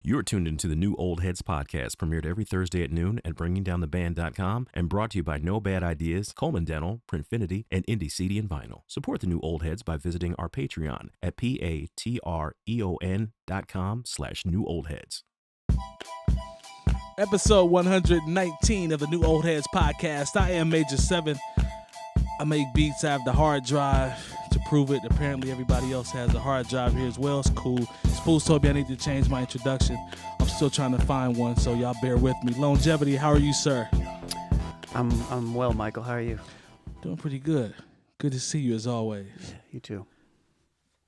You're tuned into the New Old Heads podcast, premiered every Thursday at noon at BringingDownTheBand.com and brought to you by No Bad Ideas, Coleman Dental, Printfinity, and Indie CD and Vinyl. Support the New Old Heads by visiting our Patreon at patreon.com/newoldheads. Episode 119 of the New Old Heads podcast. I am Major 7. I make beats. I have the hard drive to prove it. Apparently everybody else has a hard drive here as well. It's cool. Spoolz told me I need to change my introduction. I'm still trying to find one, so y'all bear with me. Lonegevity, how are you, sir? I'm well, Michael. How are you? Doing pretty good. Good to see you as always. Yeah, you too.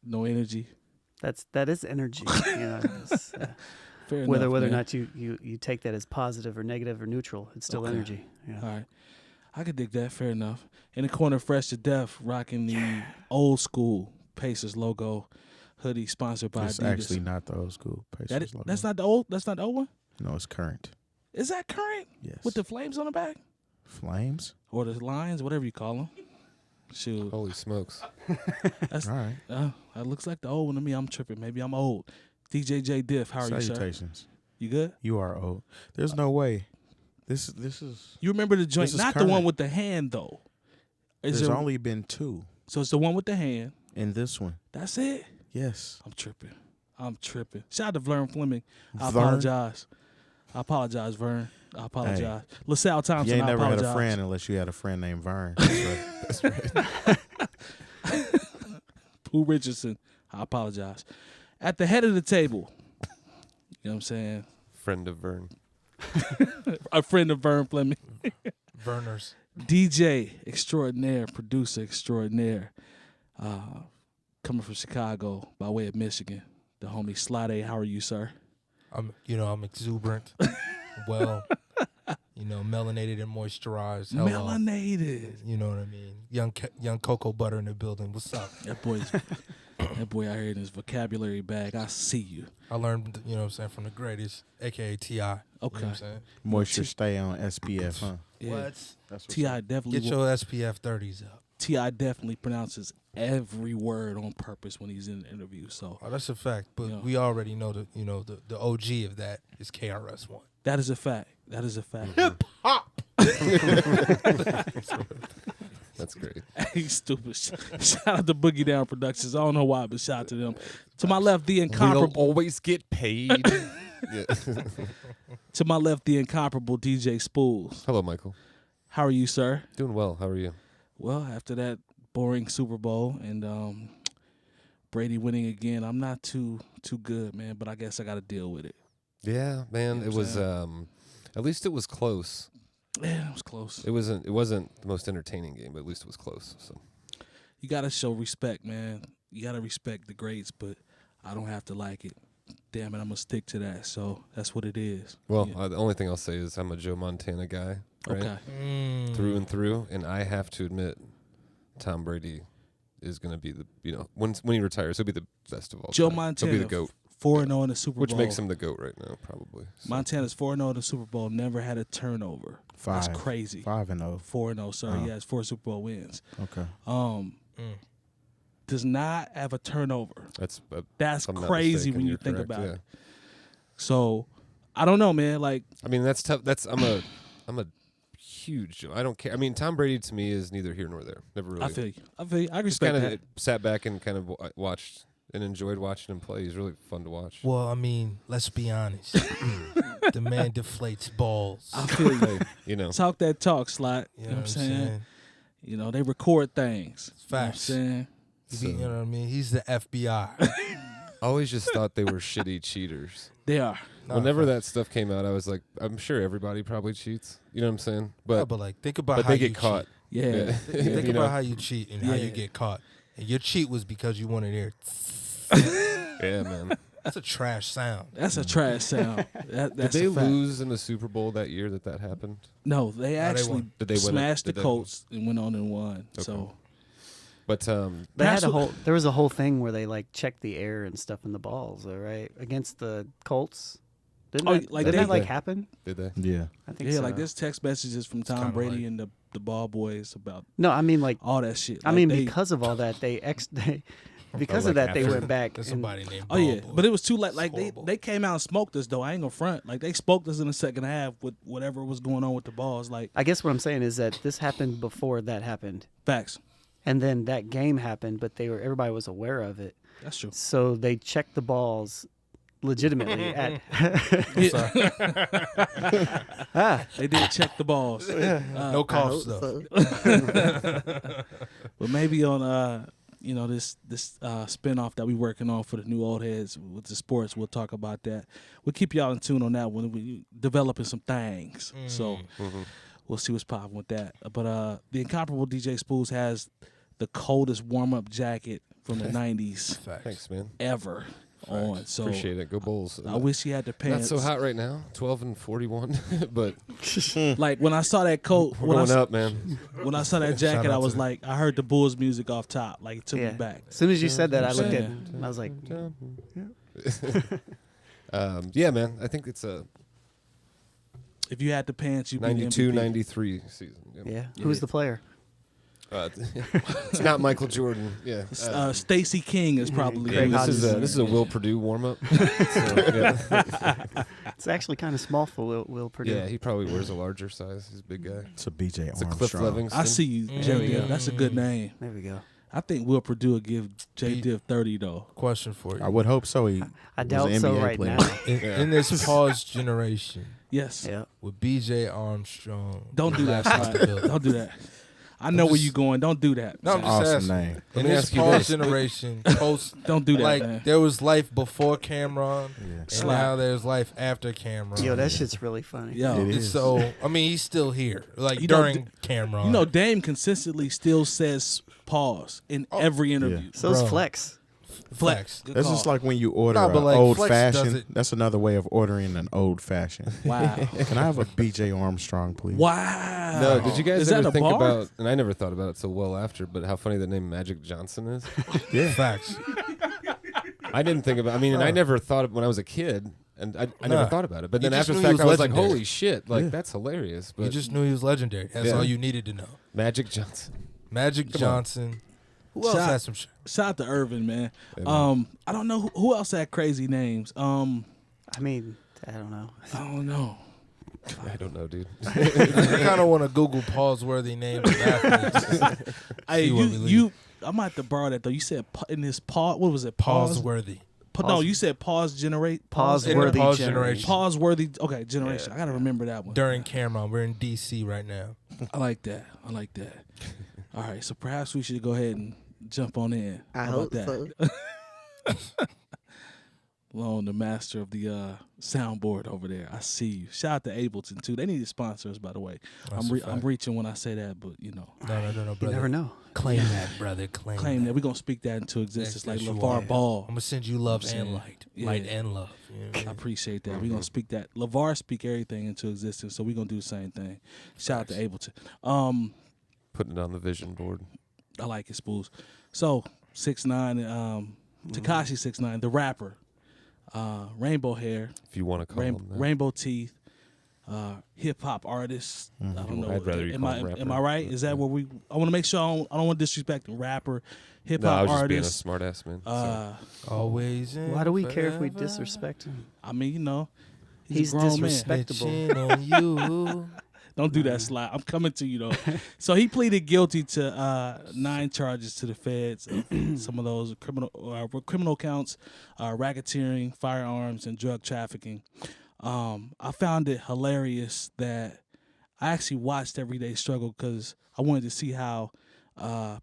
No energy. That is energy. Fair whether enough, or man. not you take that as positive or negative or neutral, it's still Okay. energy. Yeah. All right. I could dig that. Fair enough. In the corner, Fresh to Death, rocking the old school Pacers logo hoodie sponsored by It's Adidas. actually not the old school Pacers logo. That's not the old. That's not the old one. No, it's current. Is that current? Yes. With the flames on the back Flames? or the lines, whatever you call them. Shoot, Holy smokes. that's All right. that looks like the old one to me. I'm tripping. Maybe I'm old. DJ Jay Diff, how are you, sir? Salutations. You good? You are old. There's no way. This is. You remember the joint? This is Not the one current. with the hand though. Is There's there, only been two so it's the one with the hand. in this one. That's it. Yes. I'm tripping. Shout out to Vern Fleming. I Vern? apologize, Vern. I apologize. LaSalle Thompson, You ain't I never apologize. had a friend unless you had a friend named Vern. That's right. That's right. Pooh Richardson, I apologize. At the head of the table, you know what I'm saying? Friend of Vern. A friend of Vern Fleming. Verners. DJ extraordinaire, producer extraordinaire, coming from Chicago by way of Michigan. The homie 𝗀𝗲. How are you, sir? I'm exuberant. Well, melanated and moisturized. Hello. Melanated. You know what I mean? Young cocoa butter in the building. What's up? That boy out here in his vocabulary bag. I see you. I learned, from the greatest, aka T.I. Okay. You know what I'm saying? Moisture stay on SPF, huh? Yeah. What? That's what's T.I. up. definitely Get your SPF 30s up. T.I. definitely pronounces every word on purpose when he's in an interview. So Oh, that's a fact. But Yeah. we already know the OG of that is KRS-One. that is a fact. That is a fact. That's great. He's stupid. Shout out to Boogie Down Productions. I don't know why, but shout out to them. To my left, the We'll incomparable. always get paid. Yeah. To my left, the incomparable DJ Spoolz. Hello, Michael. How are you, sir? Doing well. How are you? Well, after that boring Super Bowl and Brady winning again, I'm not too good, man. But I guess I got to deal with it. Yeah, man. You know It what was. I'm At least it was close. Yeah, it was close. It wasn't the most entertaining game, but at least it was close. So You got to show respect, man. You got to respect the greats, but I don't have to like it. Damn it, I'm going to stick to that. So that's what it is. well, Yeah. the only thing I'll say is I'm a Joe Montana guy, right? Okay. Through and through, and I have to admit, Tom Brady is going to be the when he retires, he'll be the best of all Joe time. Montana, He'll be the GOAT, 4-0 in the Super which Bowl. makes him the GOAT right now, probably. So. Montana's 4-0 in the Super Bowl, never had a turnover. That's crazy. 5-0. 4-0, sorry. Oh. He has 4 Super Bowl wins. Okay. Does not have a turnover. That's That's if I'm not crazy mistaken, when you you're think correct, about yeah. it. So, I don't know, man. Like, I mean, that's tough. I'm a huge. I don't care. I mean, Tom Brady to me is neither here nor there. Never really. I feel you. I Just respect kind that. of sat back and kind of watched and enjoyed watching him play. He's really fun to watch. Well, I mean, let's be honest. The man deflates balls. I feel you. You know, Talk that talk, Slot. You You know what I'm saying? They record things. Facts. You know what I'm saying? You know what I mean? He's the FBI. I always just thought they were shitty cheaters. They are. Nah, Whenever facts. that stuff came out, I was like, I'm sure everybody probably cheats. You know what I'm saying? Yeah, But like think about but how they you get caught. Yeah. Yeah. Think You about know? how you cheat and how Yeah. you get caught. And your cheat was because you wanted air. Yeah, man. That's a trash sound. That's a trash sound. Did That's they a fact. lose in the Super Bowl that year that happened? No, they actually won. Did they win it? smashed Did the they- Colts and went on and won. Okay. So, But They had That's a what- whole. There was a whole thing where they checked the air and stuff in the balls. All right, against the Colts. Didn't Oh, that, like didn't they- that happen? did they? Yeah. I think yeah, so. like there's text messages from Tom kinda Brady like- and the ball boys about No, I mean like. all that shit. I Like, mean they- because of all that, because Like of that, they after- went back. There's and- somebody named Oh yeah, Bobo. but it was too late. Like It's horrible. they came out and smoked us though. I ain't gonna front. Like they smoked us in the second half with whatever was going on with the balls. Like I guess what I'm saying is that this happened before that happened, facts. and then that game happened, but everybody was aware of it, That's true. so they checked the balls legitimately at. They did check the balls. No coughs though. But maybe on this spinoff that we working on for the new old heads with the sports, we'll talk about that. We'll keep y'all in tune on that one. We developing some things, so we'll see what's popping with that. But the incomparable DJ Spoolz has the coldest warm up jacket from the '90s Thanks, man. ever on. So Appreciate it. Go Bulls. I wish he had the Not pants. so hot right now. 12-41, but Like when I saw that coat, we're going up, man. when I saw that jacket, I was like, I heard the Bulls music off top. Like it took me back. As soon as you said that, I looked at Yeah. it and I was like, Yeah, man. I think it's a If you had the pants, you'd be the 92, MVP. 93 season. Yep. yeah, who's the player? It's not Michael Jordan. Yeah. Stacey King is probably. Yeah, Greg this is a Will Purdue warm up. It's actually kind of small for Will Purdue. Yeah, he probably wears a larger size. He's a big guy. It's a BJ It's a Cliff Armstrong. Livingston. I see you, Jerry. Diff. That's a good name. There we go. I think Will Purdue will give Jay Diff 30 though. Question for you. I would hope so. He I was doubt an so NBA right player. now. In this pause generation, Yes. Yeah. with BJ Armstrong, Don't do that. last out the Slide. building. Don't do that. I know where just- you going. Don't do that. No, I'm just Awesome asking. name. In me this ask you pause this. generation, post Don't do that, like man. there was life before Cameron, Yeah. and Slide. now there's life after Cameron. Yo, that shit's really funny. Yo, It And is. so I mean, he's still here, like You know, during Cameron. you know, Dame consistently still says pause in every interview. So's Bro. Flex. Flex. Good That's call. just like when you order Nah, but an like old Flex does fashioned. it- That's another way of ordering an old fashioned. Wow. Can I have a BJ Armstrong, please? Wow. No, did you guys Is that ever a think bar? about, and I never thought about it so well after, but how funny the name Magic Johnson is? Yeah. Facts. I didn't think about, and I never thought of when I was a kid, and I never Nah. thought about it. But You then just after the knew he fact, I was was like, legendary. holy shit, like Yeah. that's hilarious. You But just knew he was legendary. That's Yeah. all you needed to know. Magic Johnson. Magic Johnson. Who else Shout- has some shit? Shout out to Irvin, man. Yeah, man. I don't know who else had crazy names. I mean, I don't know. I don't know. I don't know, dude. I kind of want to Google pause-worthy names of athletes. Hey, See where we you. lead. I might have to borrow that though. You said in this pause. What was it? Pause. Pause-worthy. No, you said pause. Generate. Pause In the worthy pause generation. generation. Pause worthy. Okay, generation. I gotta remember that one. During Cameron, we're in D.C. right now. I like that. I like that. All right, so perhaps we should go ahead and jump on in. I How about hope that? so. Lone, the master of the soundboard over there. I see you. Shout out to Ableton too. They need to sponsor us, by the way. That's a I'm fact. reaching when I say that, but No, You brother. never know. Claim that, brother. Claim that we're gonna speak that into existence, like Yes, you LeVar are. Ball. I'm gonna send you love I'm saying, and light, yeah. light and love. You know what I I mean? appreciate that. We're gonna speak that. LeVar speak everything into existence, so we're gonna do the same thing. Shout out to Ableton. Putting it on the vision board. I like it, Spoolz. So 6ix9ine, Tekashi 6ix9ine, the rapper, rainbow hair, If you want to call him that. rainbow teeth, hip hop artist. I don't know. I'd rather you call him am I rapper, right? but Is that what we? I want to make sure I don't want to disrespect him. Rapper, hip No, I hop was just being a artist. smart ass man. Always. In Why do we care if we forever. disrespect him? I mean, you know, He's a grown man. disrespectful. Snitching on you. Don't do that, Sly. I'm coming to you though. So he pleaded guilty to 9 charges to the feds. Some of those criminal counts, racketeering, firearms, and drug trafficking. I found it hilarious that I actually watched Everyday Struggle because I wanted to see how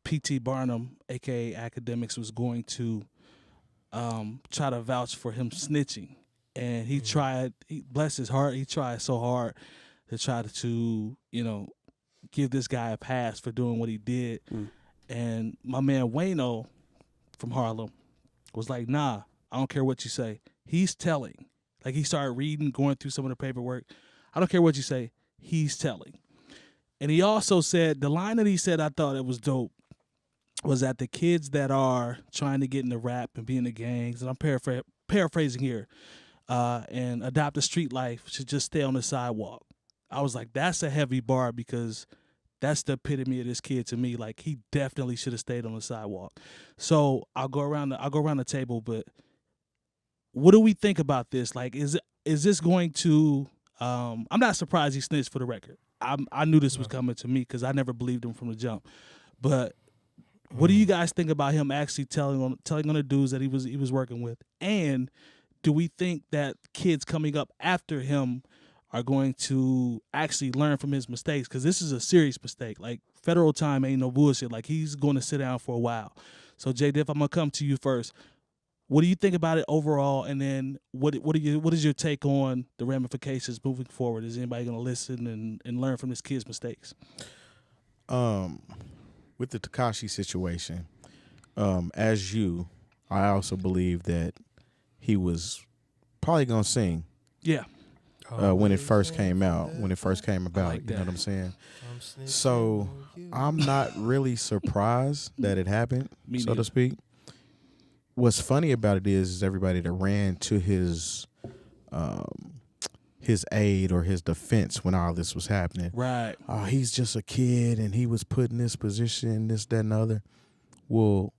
P.T. Barnum, aka Academics, was going to try to vouch for him snitching, and he tried. Bless his heart, he tried so hard to try to, give this guy a pass for doing what he did. And my man Wayno from Harlem was like, nah, I don't care what you say. He's telling. Like, he started reading, going through some of the paperwork. I don't care what you say. He's telling. And he also said, the line that he said I thought it was dope was that the kids that are trying to get into rap and be in the gangs, and I'm paraphrasing here, and adopt a street life should just stay on the sidewalk. I was like, that's a heavy bar because that's the epitome of this kid to me. Like, he definitely should have stayed on the sidewalk. So I'll go around the table, but what do we think about this? Like, is this going to? I'm not surprised he snitched, for the record. I knew this was coming to me because I never believed him from the jump. But what do you guys think about him actually telling on the dudes that he was working with? And do we think that kids coming up after him are going to actually learn from his mistakes? Because this is a serious mistake. Like, federal time ain't no bullshit. Like, he's going to sit down for a while. So, Jay Diff, I'm going to come to you first. What do you think about it overall? And then what is your take on the ramifications moving forward? Is anybody going to listen and learn from this kid's mistakes? With the Tekashi situation, I also believe that he was probably gonna sing. Yeah. When it first came out, when it first came about, like you know that. what I'm saying? So I'm not really surprised that it happened, Me so neither. to speak. What's funny about it is everybody that ran to his aid or his defense when all this was happening. Right. Oh, he's just a kid and he was put in this position, this, that, and the other. Well,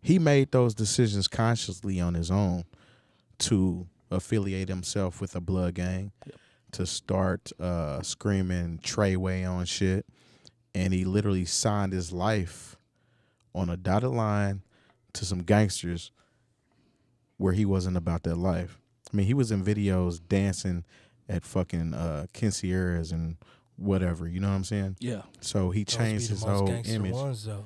he made those decisions consciously on his own to affiliate himself with a blood gang, to start screaming Treyway on shit. And he literally signed his life on a dotted line to some gangsters where he wasn't about that life. I mean, he was in videos dancing at fucking quinceañeras and whatever, you know what I'm saying? Yeah. So he changed his whole image. Ones, though.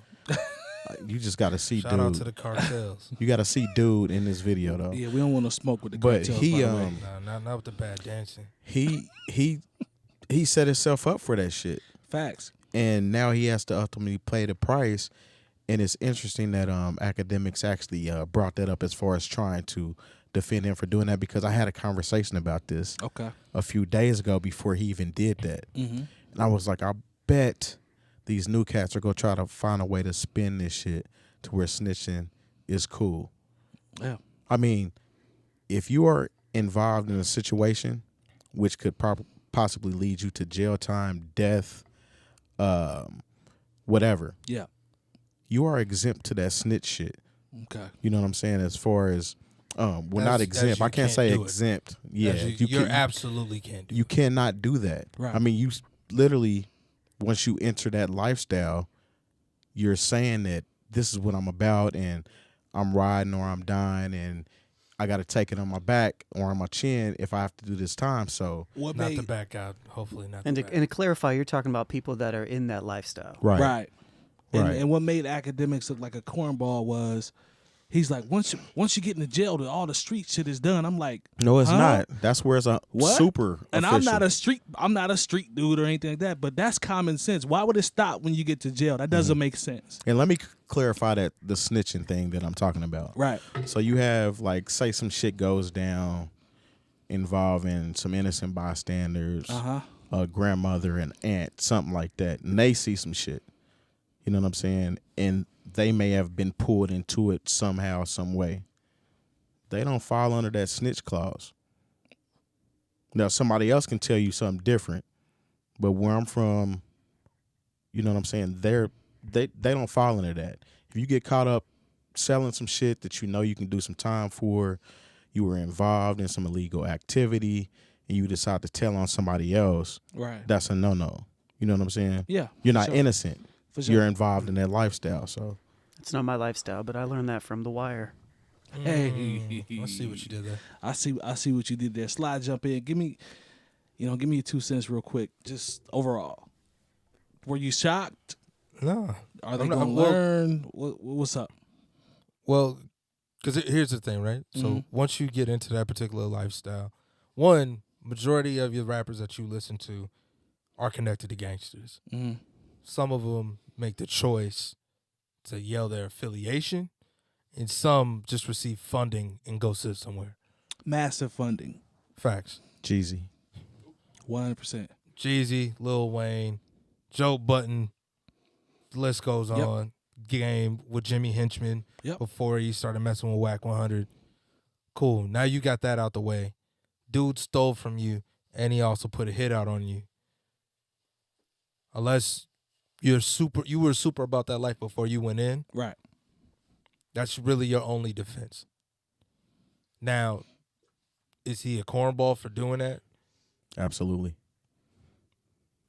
You just got to see Shout out to dude. the cartels. You got to see dude in this video though. Yeah, we don't want to smoke with the But cartels, he by the way. Not with the bad dancing. he set himself up for that shit. Facts. And now he has to ultimately pay the price. And it's interesting that academics actually brought that up as far as trying to defend him for doing that, because I had a conversation about this a few days ago before he even did that. Mm-hmm. And I was like, I bet these new cats are going to try to find a way to spin this shit to where snitching is cool. Yeah. I mean, if you are involved in a situation which could possibly lead you to jail time, death, whatever. Yeah. You are exempt to that snitch shit. Okay. You know what I'm saying? As far as, not exempt. I can't say exempt. Yeah. You absolutely can't do You cannot do that. Right. I mean, you literally, once you enter that lifestyle, you're saying that this is what I'm about and I'm riding or I'm dying and I got to take it on my back or on my chin if I have to do this time. So What Not made to back out. Hopefully not. And to to clarify, you're talking about people that are in that lifestyle. right. right. And, Right. and what made academics look like a cornball was he's like, once you get in the jail, all the street shit is done. I'm like, No, it's huh? not. That's where it's a What? super And official. I'm not a street dude or anything like that, but that's common sense. Why would it stop when you get to jail? That doesn't make sense. And let me clarify that the snitching thing that I'm talking about. Right. So you have, like, say some shit goes down involving some innocent bystanders, a grandmother, an aunt, something like that, and they see some shit. You know what I'm saying? And they may have been pulled into it somehow, some way. They don't fall under that snitch clause. Now, somebody else can tell you something different, but where I'm from, you know what I'm saying? They don't fall into that. If you get caught up selling some shit that you know you can do some time for, you were involved in some illegal activity, and you decide to tell on somebody else, Right. that's a no-no. You know what I'm saying? Yeah. You're not sure. innocent. For sure. You're involved in that lifestyle. So It's not my lifestyle, but I learned that from The Wire. Hey. I see what you did there. I see what you did there. Slide, jump in. Give me your 2 cents real quick. Just overall. Were you shocked? No. Are they I'm not- going to well- learn? What's up? Well, because here's the thing, right? So once you get into that particular lifestyle, one, majority of your rappers that you listen to are connected to gangsters. Mm-hmm. Some of them make the choice to yell their affiliation, and some just receive funding and go sit somewhere. Massive funding. Facts. Jeezy. 100%. Jeezy, Lil Wayne, Joe Budden, the list goes Yep. on. Game with Jimmy Henchman before he started messing with Whack 100. Cool. Now you got that out the way. Dude stole from you, and he also put a hit out on you. Unless you were super about that life before you went in. Right. That's really your only defense. Now, is he a cornball for doing that? Absolutely.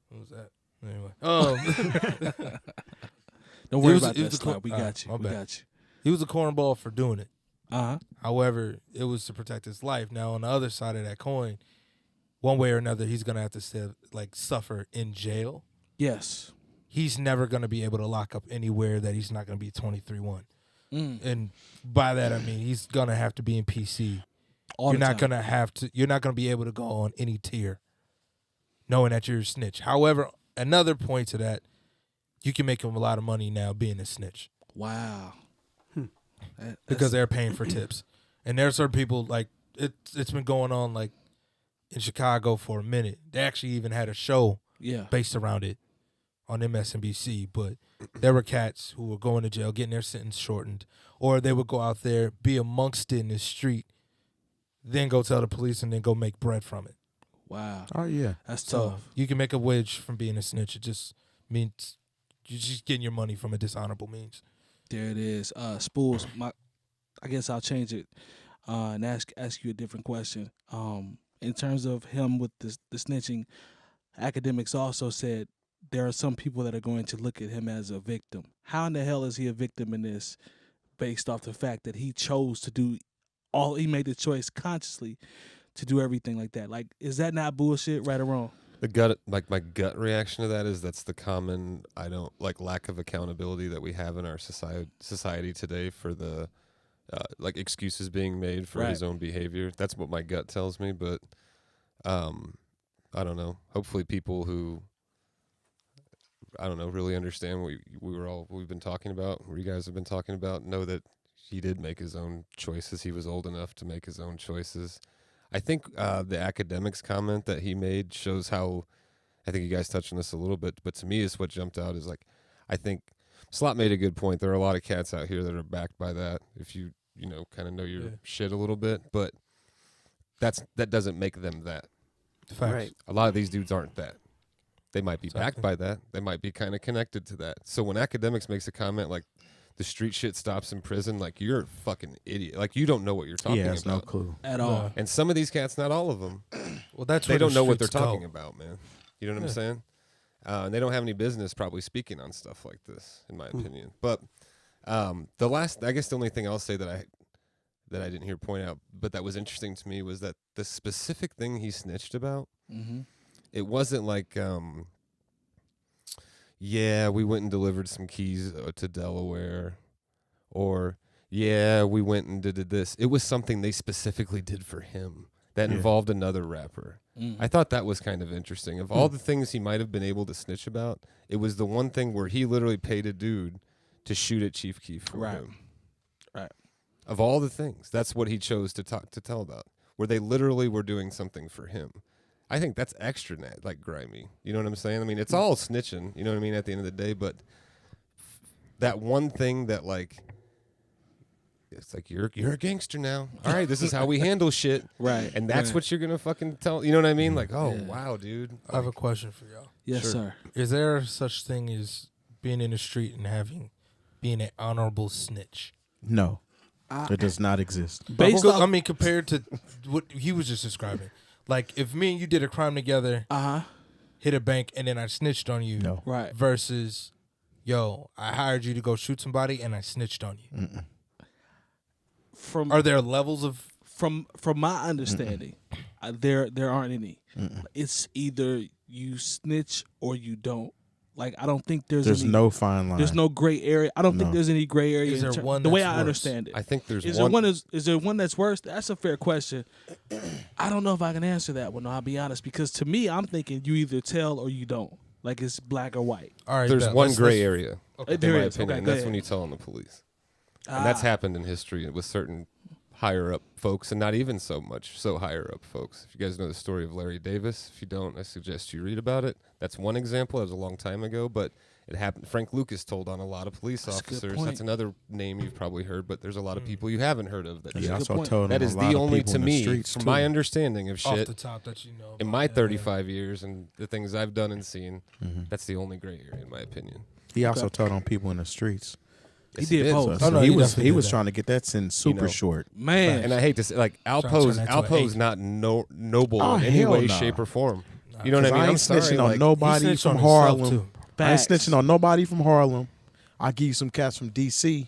What was that? Anyway. Don't worry was- about it that, was a Scott. We my got you. We bad. got you. He was a cornball for doing it. Uh-huh. However, it was to protect his life. Now, on the other side of that coin, one way or another, he's going to have to suffer in jail. Yes. He's never going to be able to lock up anywhere that he's not going to be 23-1. Mm. And by that, I mean he's going to have to be in PC. All You're the not time. going to have to. You're not going to be able to go on any tier knowing that you're a snitch. However, another point to that, you can make him a lot of money now being a snitch. Wow. Because they're paying for tips. And there are certain people, like, it's been going on, like, in Chicago for a minute. They actually even had a show based around it on MSNBC, but there were cats who were going to jail, getting their sentence shortened, or they would go out there, be amongst it in the street, then go tell the police, and then go make bread from it. Wow. Oh yeah. That's So tough. you can make a wedge from being a snitch. It just means you're just getting your money from a dishonorable means. There it is. Spoolz, I guess I'll change it and ask you a different question. In terms of him with the snitching, academics also said there are some people that are going to look at him as a victim. How in the hell is he a victim in this based off the fact that he chose to do he made the choice consciously to do everything like that? Like, is that not bullshit, right or wrong? My gut reaction to that is that's the common lack of accountability that we have in our society today for the excuses being made for his own behavior. That's what my gut tells me, but I don't know. Hopefully people who really understand what we've been talking about, what you guys have been talking about, know that he did make his own choices. He was old enough to make his own choices. I think the academics comment that he made shows how, I think you guys touched on this a little bit, but to me is what jumped out is I think Slot made a good point. There are a lot of cats out here that are backed by that if you kind of know your shit a little bit, but that doesn't make them that. Facts. Right. A lot of these dudes aren't that. They might be backed by that. They might be kind of connected to that. So when academics makes a comment like the street shit stops in prison, like you're a fucking idiot. Like you don't know what you're talking He has about. no clue. At all. And some of these cats, not all of them, Well, that's they where don't the know what they're streets talking go. about, man. You know what I'm saying? And they don't have any business probably speaking on stuff like this, in my opinion. But I guess the only thing I'll say that I didn't hear point out, but that was interesting to me was that the specific thing he snitched about, it wasn't like, we went and delivered some keys to Delaware, or we went and did this. It was something they specifically did for him that involved another rapper. I thought that was kind of interesting. Of all the things he might have been able to snitch about, it was the one thing where he literally paid a dude to shoot at Chief Keef for him. Right. Of all the things, that's what he chose to tell about, where they literally were doing something for him. I think that's extra grimy. You know what I'm saying? I mean, it's all snitching, you know what I mean, at the end of the day, but that one thing that it's like you're a gangster now. All right, this is how we handle shit. Right. And that's what you're going to fucking tell. You know what I mean? Like, wow, dude. I have a question for y'all. Yes, Sure. sir. Is there such thing as being in the street and being an honorable snitch? No. It does not exist. Based off, Compared to what he was just describing. Like, if me and you did a crime together, hit a bank, and then I snitched on you. No. right. Versus, I hired you to go shoot somebody, and I snitched on you. From Are there levels of... from my understanding, there aren't any. It's either you snitch or you don't. Like, I don't think there's any, no fine line. There's no gray area. I don't think there's any gray area. Is there one the way that's I worse? understand it? I think there's Is one. there one that's worse? That's a fair question. I don't know if I can answer that one. I'll be honest, because to me, I'm thinking you either tell or you don't. Like, it's black or white. All right, There's bet. one Let's- gray let's- area, Okay. in There my is. opinion, Okay, and go that's ahead. when you tell on the police. And that's happened in history with certain higher up folks, and not even so higher up folks. If you guys know the story of Larry Davis, if you don't, I suggest you read about it. That's one example. That was a long time ago, but it happened. Frank Lucas told on a lot of police officers. That's another name you've probably heard, but there's a lot of people you haven't heard of. That also told that is the only, to me, from my understanding of Off shit, the top that you know in my 35 years and the things I've done and seen, that's the only gray area, in my opinion. He also told on people in the streets. Yes, he did both. So he was trying to get that sentence super short. Man. And I hate to say, like, 𝗏𝗋's not noble in any way, shape, or form. You know what I mean? I ain't snitching on nobody from Harlem. I ain't snitching on nobody from Harlem. I give you some cats from D.C.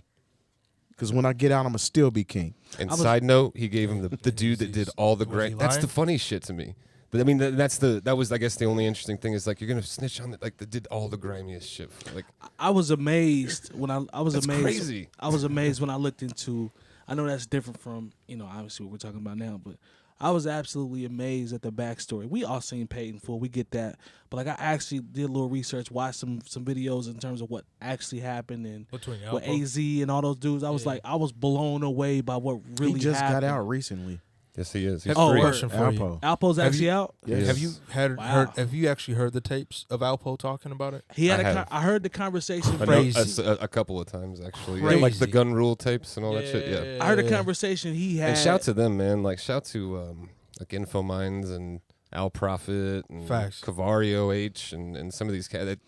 because when I get out, I'm going to still be king. And side note, he gave him the dude that did all the great. That's the funny shit to me. But I mean, that was, I guess, the only interesting thing is, like, you're gonna snitch on that did all the grimiest shit. Like, I was amazed when I was that's amazed. Crazy. I was amazed when I looked into. I know that's different from obviously what we're talking about now, but I was absolutely amazed at the backstory. We all seen Paid in Full, we get that, but like I actually did a little research, watched some videos in terms of what actually happened and with AZ and all those dudes. I was like, I was blown away by what really happened. He just got out recently. Yes, he is. He's free. Question for you. 𝗏𝗋's actually out? Yes. Have you actually heard the tapes of 𝗏𝗋 talking about it? I heard the conversation. A couple of times, actually. Yeah, like the gun rule tapes and all that shit, yeah. I heard a conversation he had. And shout to them, man. Like, shout to like InfoMinds and Al Prophet and 𝗏𝗋 and some of these cats that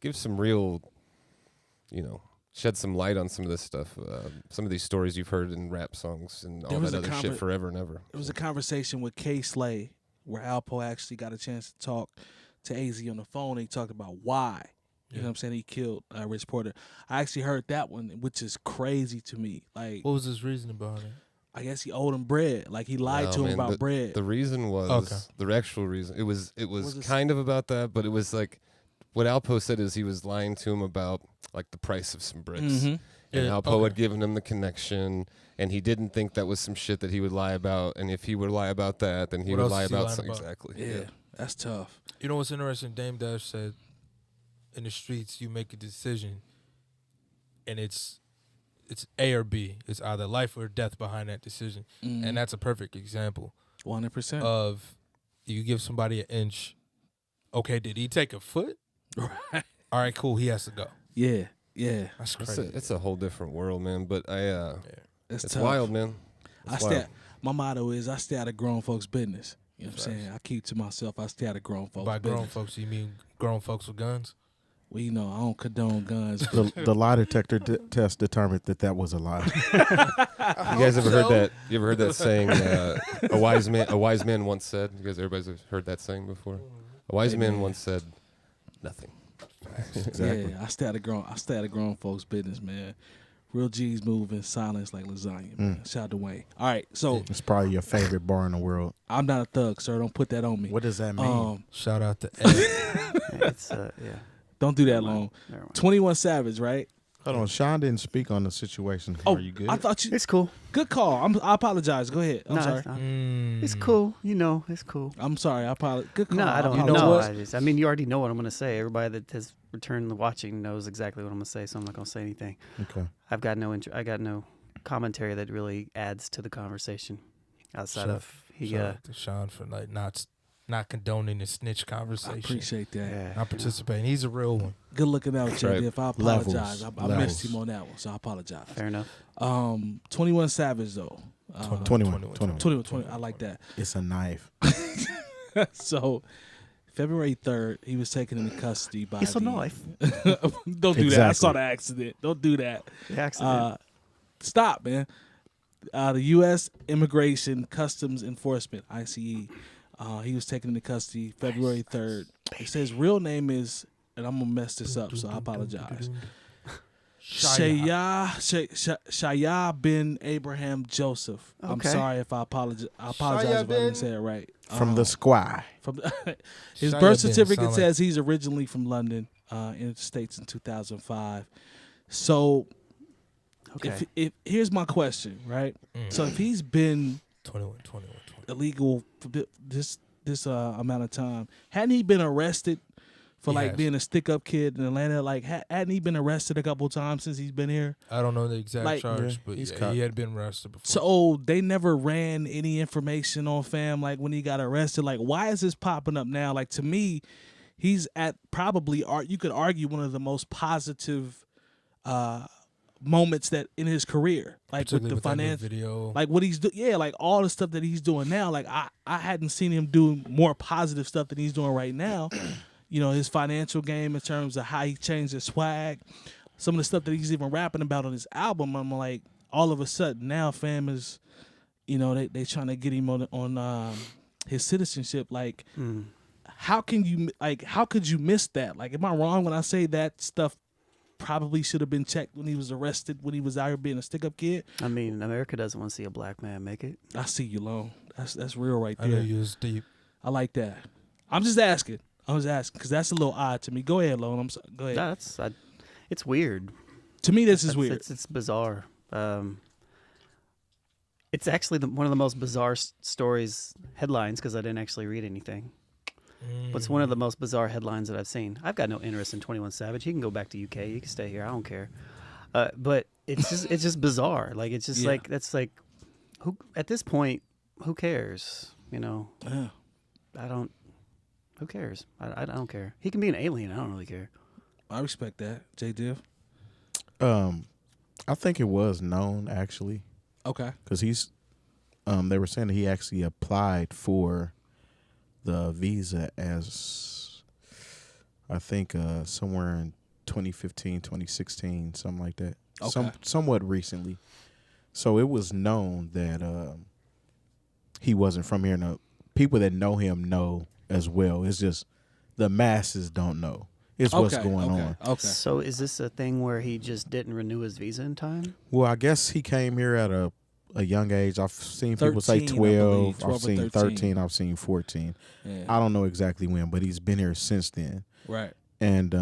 give some real, shed some light on some of this stuff. Some of these stories you've heard in rap songs and all that other shit forever and ever. There was a conversation with 𝐀𝐄𝐃 where 𝗏𝗋 actually got a chance to talk to AZ on the phone. And he talked about why. You know what I'm saying? He killed Rich Porter. I actually heard that one, which is crazy to me. Like, what was his reason about it? I guess he owed him bread. Like, he lied to him about bread. The reason was the actual reason. It was kind of about that, but it was like what 𝗏𝗋 said is he was lying to him about like the price of some bricks. And 𝗏𝗋 had given him the connection, and he didn't think that was some shit that he would lie about. And if he would lie about that, then he would lie about something. Exactly. Yeah, that's tough. You know what's interesting? Dame Dash said, in the streets, you make a decision, and it's A or B. It's either life or death behind that decision. And that's a perfect example. 100%. Of you give somebody an inch. Okay, did he take a foot? Right. All right, cool. He has to go. Yeah. That's crazy. It's a whole different world, man. But it's tough. wild, man. My motto is I stay out of grown folks' business. You know what I'm saying? I keep to myself. I stay out of grown folks' business. By grown folks, you mean grown folks with guns? Well, I don't condone guns. The lie detector test determined that was a lie. You guys ever heard that? You ever heard that saying? A wise man once said. You guys, everybody's heard that saying before. A wise man once said, "Nothing." Exactly. Yeah, I stay out of grown folks' business, man. Real G's move in silence like lasagna, man. Shout out to Wayne. All right, so it's probably your favorite bar in the world. I'm not a thug, sir. Don't put that on me. What does that mean? Shout out to Ed. Don't do that long. 21 Savage, right? Hold on, Sean didn't speak on the situation. Are you good? I thought you. It's cool. Good call. I apologize. Go ahead. I'm sorry. It's cool. It's cool. I'm sorry. I apologize. Good call. No, I don't know. know. You already know what I'm going to say. Everybody that has returned to watching knows exactly what I'm going to say, so I'm not going to say anything. Okay. I've got no commentary that really adds to the conversation outside of shout out to Sean for like not condoning the snitch conversation. I appreciate that. Yeah. Not participating. He's a real one. Good looking out, Jay Diff. I apologize. Levels. I missed him on that one, so I apologize. Fair enough. 21 Savage though. 21. I like that. It's a knife. So, February 3rd, he was taken into custody by. It's a knife. Don't do that. I saw the accident. Don't do that. The accident. Stop, man. The U.S. Immigration Customs Enforcement (ICE). He was taken into custody February 3rd. It says real name is, and I'm gonna mess this up, so I apologize. Shaya bin Abraham Joseph. I'm sorry if I apologize. I apologize if I didn't say it right. From the squad. His birth certificate says he's originally from London, in the States in 2005. So, if here's my question, right? So if he's been 21. illegal for this amount of time, hadn't he been arrested for like being a stick-up kid in Atlanta. Like, hadn't he been arrested a couple times since he's been here? I don't know the exact charge, but he had been arrested before. So they never ran any information on fam, like when he got arrested. Like, why is this popping up now? Like, to me, he's at probably, you could argue, one of the most positive moments that in his career, like with the financial video, like what he's doing, like all the stuff that he's doing now. Like I hadn't seen him do more positive stuff than he's doing right now. You know, his financial game in terms of how he changed his swag, some of the stuff that he's even rapping about on his album. I'm like, all of a sudden now, fam is, you know, they trying to get him on his citizenship. Like, how could you miss that? Like, am I wrong when I say that stuff probably should have been checked when he was arrested, when he was out here being a stick-up kid? I mean, America doesn't want to see a black man make it. I see you, Lone. That's real right there. I know you was deep. I like that. I'm just asking. I was asking because that's a little odd to me. Go ahead, Lone. Go ahead. No, it's weird. To me, this is weird. It's bizarre. It's actually one of the most bizarre stories, headlines, because I didn't actually read anything. But it's one of the most bizarre headlines that I've seen. I've got no interest in 21 Savage. He can go back to UK. He can stay here. I don't care. But it's just bizarre. Like, it's just like, that's like, who at this point, who cares? You know? Yeah. Who cares? I don't care. He can be an alien. I don't really care. I respect that. Jay Diff? I think it was known, actually. Okay. Because they were saying that he actually applied for the visa as, I think, somewhere in 2015, 2016, something like that. Okay. Somewhat recently. So it was known that he wasn't from here. No, people that know him know as well. It's just the masses don't know. It's what's going on. Okay. So is this a thing where he just didn't renew his visa in time? Well, I guess he came here at a young age. I've seen 13, people say 12. I've seen 13. I've seen 14. Yeah. I don't know exactly when, but he's been here since then. Right. And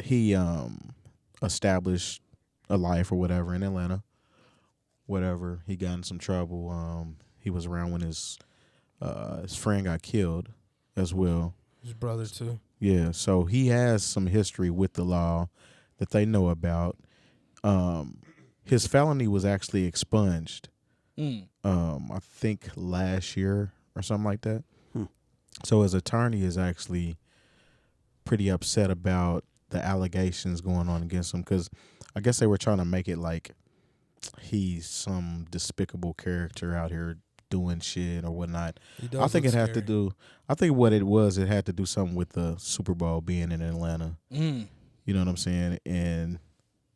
he established a life or whatever in Atlanta. Whatever. He got in some trouble. He was around when his friend got killed as well. His brother too. Yeah, so he has some history with the law that they know about. His felony was actually expunged, I think last year or something like that. So his attorney is actually pretty upset about the allegations going on against him because I guess they were trying to make it like he's some despicable character out here doing shit or whatnot. I think it had to do. I think what it had to do something with the Super Bowl being in Atlanta. You know what I'm saying? And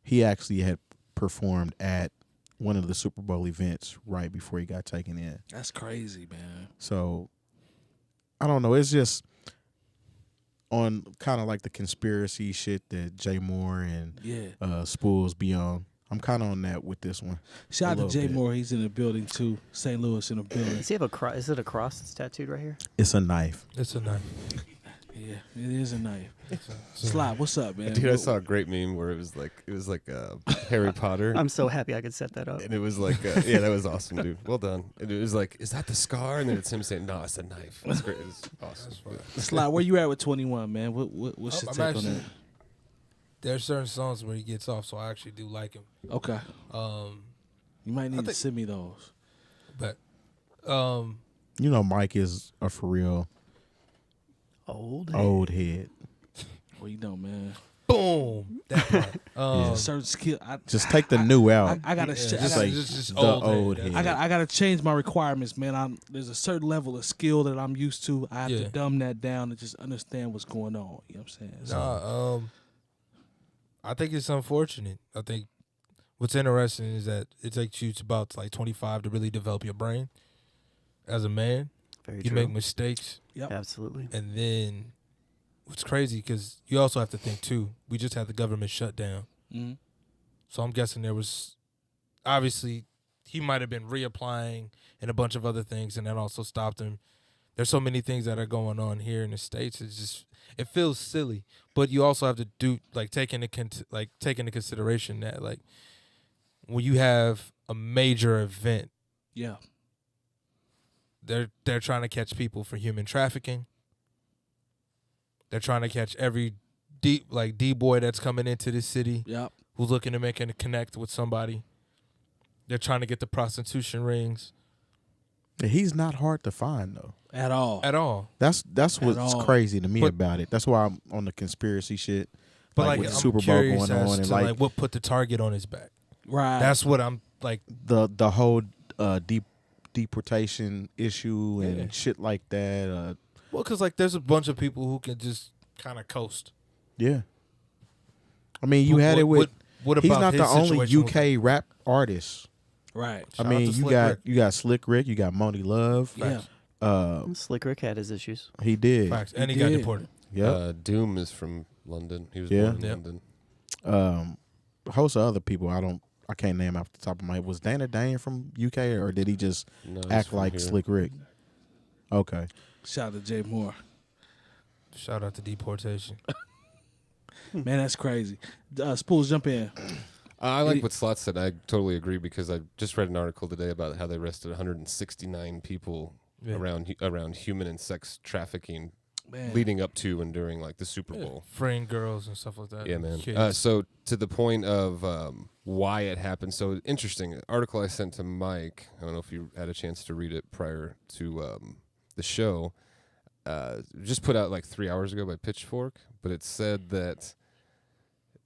he actually had performed at one of the Super Bowl events right before he got taken in. That's crazy, man. So I don't know. It's just on kind of like the conspiracy shit that Jay Moore and Spoolz be on. I'm kind of on that with this one. Shout out to Jay Moore. He's in the building, too. St. Louis in the building. Does he have a cross? Is it a cross that's tattooed right here? It's a knife. It's a knife. Yeah, it is a knife. Slide, what's up, man? Dude, I saw a great meme where it was like Harry Potter. I'm so happy I could set that up. And it was like, yeah, that was awesome, dude. Well done. And it was like, is that the scar? And then it's him saying, no, it's a knife. That's great. It was awesome. Slide, where you at with 21, man? What's your take on that? There's certain songs where he gets off, so I actually do like him. Okay. You might need to send me those. But, you know, Mike is a for real old head. Well, you know, man. Boom. That part. Certain skill. Just take the new out. I gotta just the old head. I gotta change my requirements, man. There's a certain level of skill that I'm used to. I have to dumb that down and just understand what's going on. You know what I'm saying? So, I think it's unfortunate. I think what's interesting is that it takes you about like 25 to really develop your brain as a man. Very you true. make mistakes. Yep. Absolutely. And then what's crazy, because you also have to think, too, we just had the government shut down. Mm-hmm. So I'm guessing there was, obviously, he might have been reapplying and a bunch of other things, and that also stopped him. There's so many things that are going on here in the States. It's just, it feels silly. But you also have to do, like, take into consideration that, like, when you have a major event, they're trying to catch people for human trafficking. They're trying to catch every D-boy that's coming into the city. Yep. Who's looking to make a connect with somebody. They're trying to get the prostitution rings. He's not hard to find though. At all. That's what's crazy to me about it. That's why I'm on the conspiracy shit. But like with the Super Bowl going on and like what put the target on his back. Right. That's what I'm like. The whole deportation issue and shit like that. Well, because like there's a bunch of people who can just kind of coast. Yeah. I mean, you had it with. What he's about not the only UK rap artist. Right. I mean, you got Slick Rick, you got Moni Love. Yeah. Slick Rick had his issues. He did. Facts. And he got deported. Yeah. Doom is from London. He was born in London. A host of other people I can't name off the top of my head. Was Dana Dane from UK or did he just act like here. Slick Rick? Okay. Shout out to Jay Moore. Shout out to deportation. Man, that's crazy. Spoolz, jump in. I like what Slot said. I totally agree because I just read an article today about how they arrested 169 people around human and sex trafficking leading up to and during like the Super Bowl. Freeing girls and stuff like that. Yeah, man. So to the point of why it happened. So interesting article I sent to Mike. I don't know if you had a chance to read it prior to the show. Just put out like 3 hours ago by Pitchfork, but it said that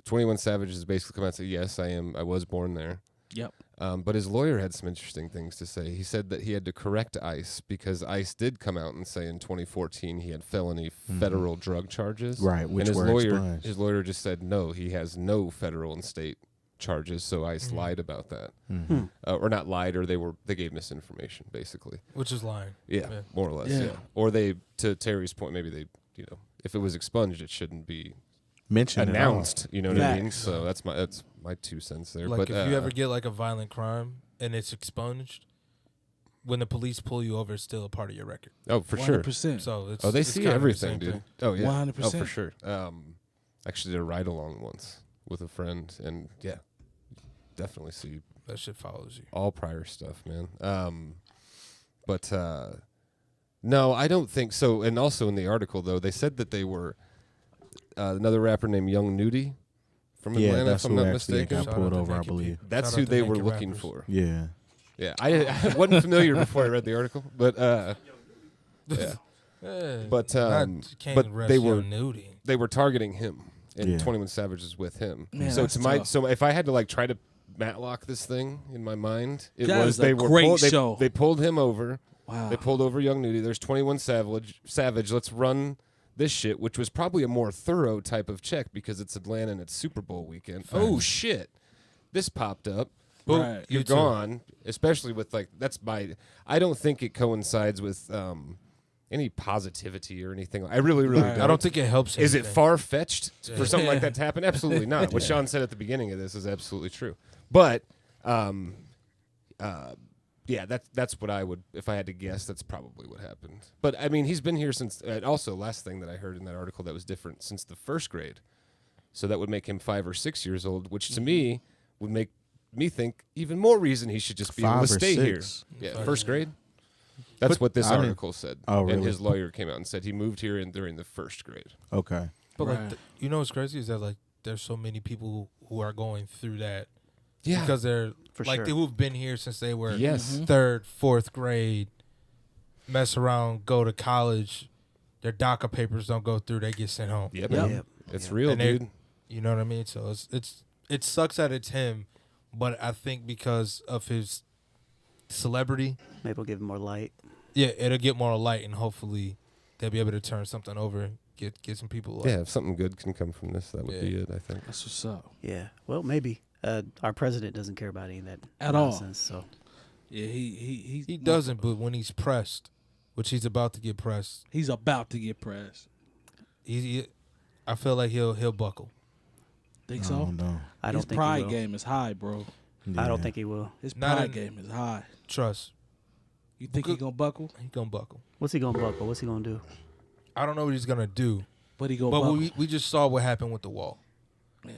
21 Savage has basically come out and said, yes, I was born there. Yep. But his lawyer had some interesting things to say. He said that he had to correct ICE because ICE did come out and say in 2014 he had felony federal drug charges. Right, which and expunged. his lawyer just said, no, he has no federal and state charges, so ICE lied about that. Or not lied, or they gave misinformation, basically. Which is lying. Yeah, more or less, yeah. Or they, to Terry's point, maybe they, if it was expunged, it shouldn't be mentioned announced, you know what I mean? So that's my 2 cents there. Like but if you ever get like a violent crime and it's expunged, when the police pull you over, it's still a part of your record. Oh, for 100%. sure. So it's they it's see kind of the everything, same dude. thing. Oh yeah, 100%. Oh, for sure. Actually did a ride along once with a friend, and yeah, definitely see That shit follows you. all prior stuff, man. But no, I don't think so. And also in the article though, they said that they were another rapper named Young Nudie from Atlanta, that's if I'm who not actually mistaken. got pulled over, I believe. That's Shout who out to they were naked looking rappers. for. Yeah. Yeah, I wasn't familiar before I read the article, but yeah. But they were targeting him, and 21 Savage is with him. Man, so that's tough. if I had to like try to matlock this thing in my mind, it That was is a great show. They pulled him over. Wow. They pulled over Young Nudie. There's 21 Savage. Let's run this shit, which was probably a more thorough type of check because it's Atlanta and it's Super Bowl weekend. Oh shit, this popped up. Boom, Right. you're You too. gone. Especially with like I don't think it coincides with any positivity or anything. I really don't. I don't think it helps. Is it anything. far fetched for something like that to happen? Absolutely not. What Sean said at the beginning of this is absolutely true. But yeah, that's what I would, if I had to guess, that's probably what happened. But I mean, he's been here since. Also, last thing that I heard in that article that was different, since the first grade. So that would make him 5 or 6 years old, which to me would make me think even more reason he should just be able 5 to or stay 6. here. Yeah, first grade. That's what this article said. Oh, And really? his lawyer came out and said he moved here during the first grade. Okay. But Right. like, you know what's crazy is that like there's so many people who are going through that Yeah. because they're For like sure. they who've been here since they were Yes. 3rd, 4th grade, mess around, go to college, their DACA papers don't go through, they get sent home. Yep. Yep. Yep. It's real, And they- dude. You know what I mean? So it sucks that it's him, but I think because of his celebrity, Maybe we'll give him more light. yeah, it'll get more light and hopefully they'll be able to turn something over, get some people like Yeah, if something good can come from this, that would be it, I think. That's what's up. Yeah. Well, maybe. Our president doesn't care about any of that At all. nonsense, So Yeah, he doesn't, but when he's pressed, which he's about to get pressed, He's about to get pressed. I feel like he'll buckle. Think I so? don't know. I don't His think pride he will. game is high, bro. I don't Yeah. think he will. His Not pride in- game is high. Trust. You think he gonna buckle? He gonna buckle. What's he gonna buckle? What's he gonna do? I don't know what he's gonna do, But he gonna but buckle. we just saw what happened with the wall.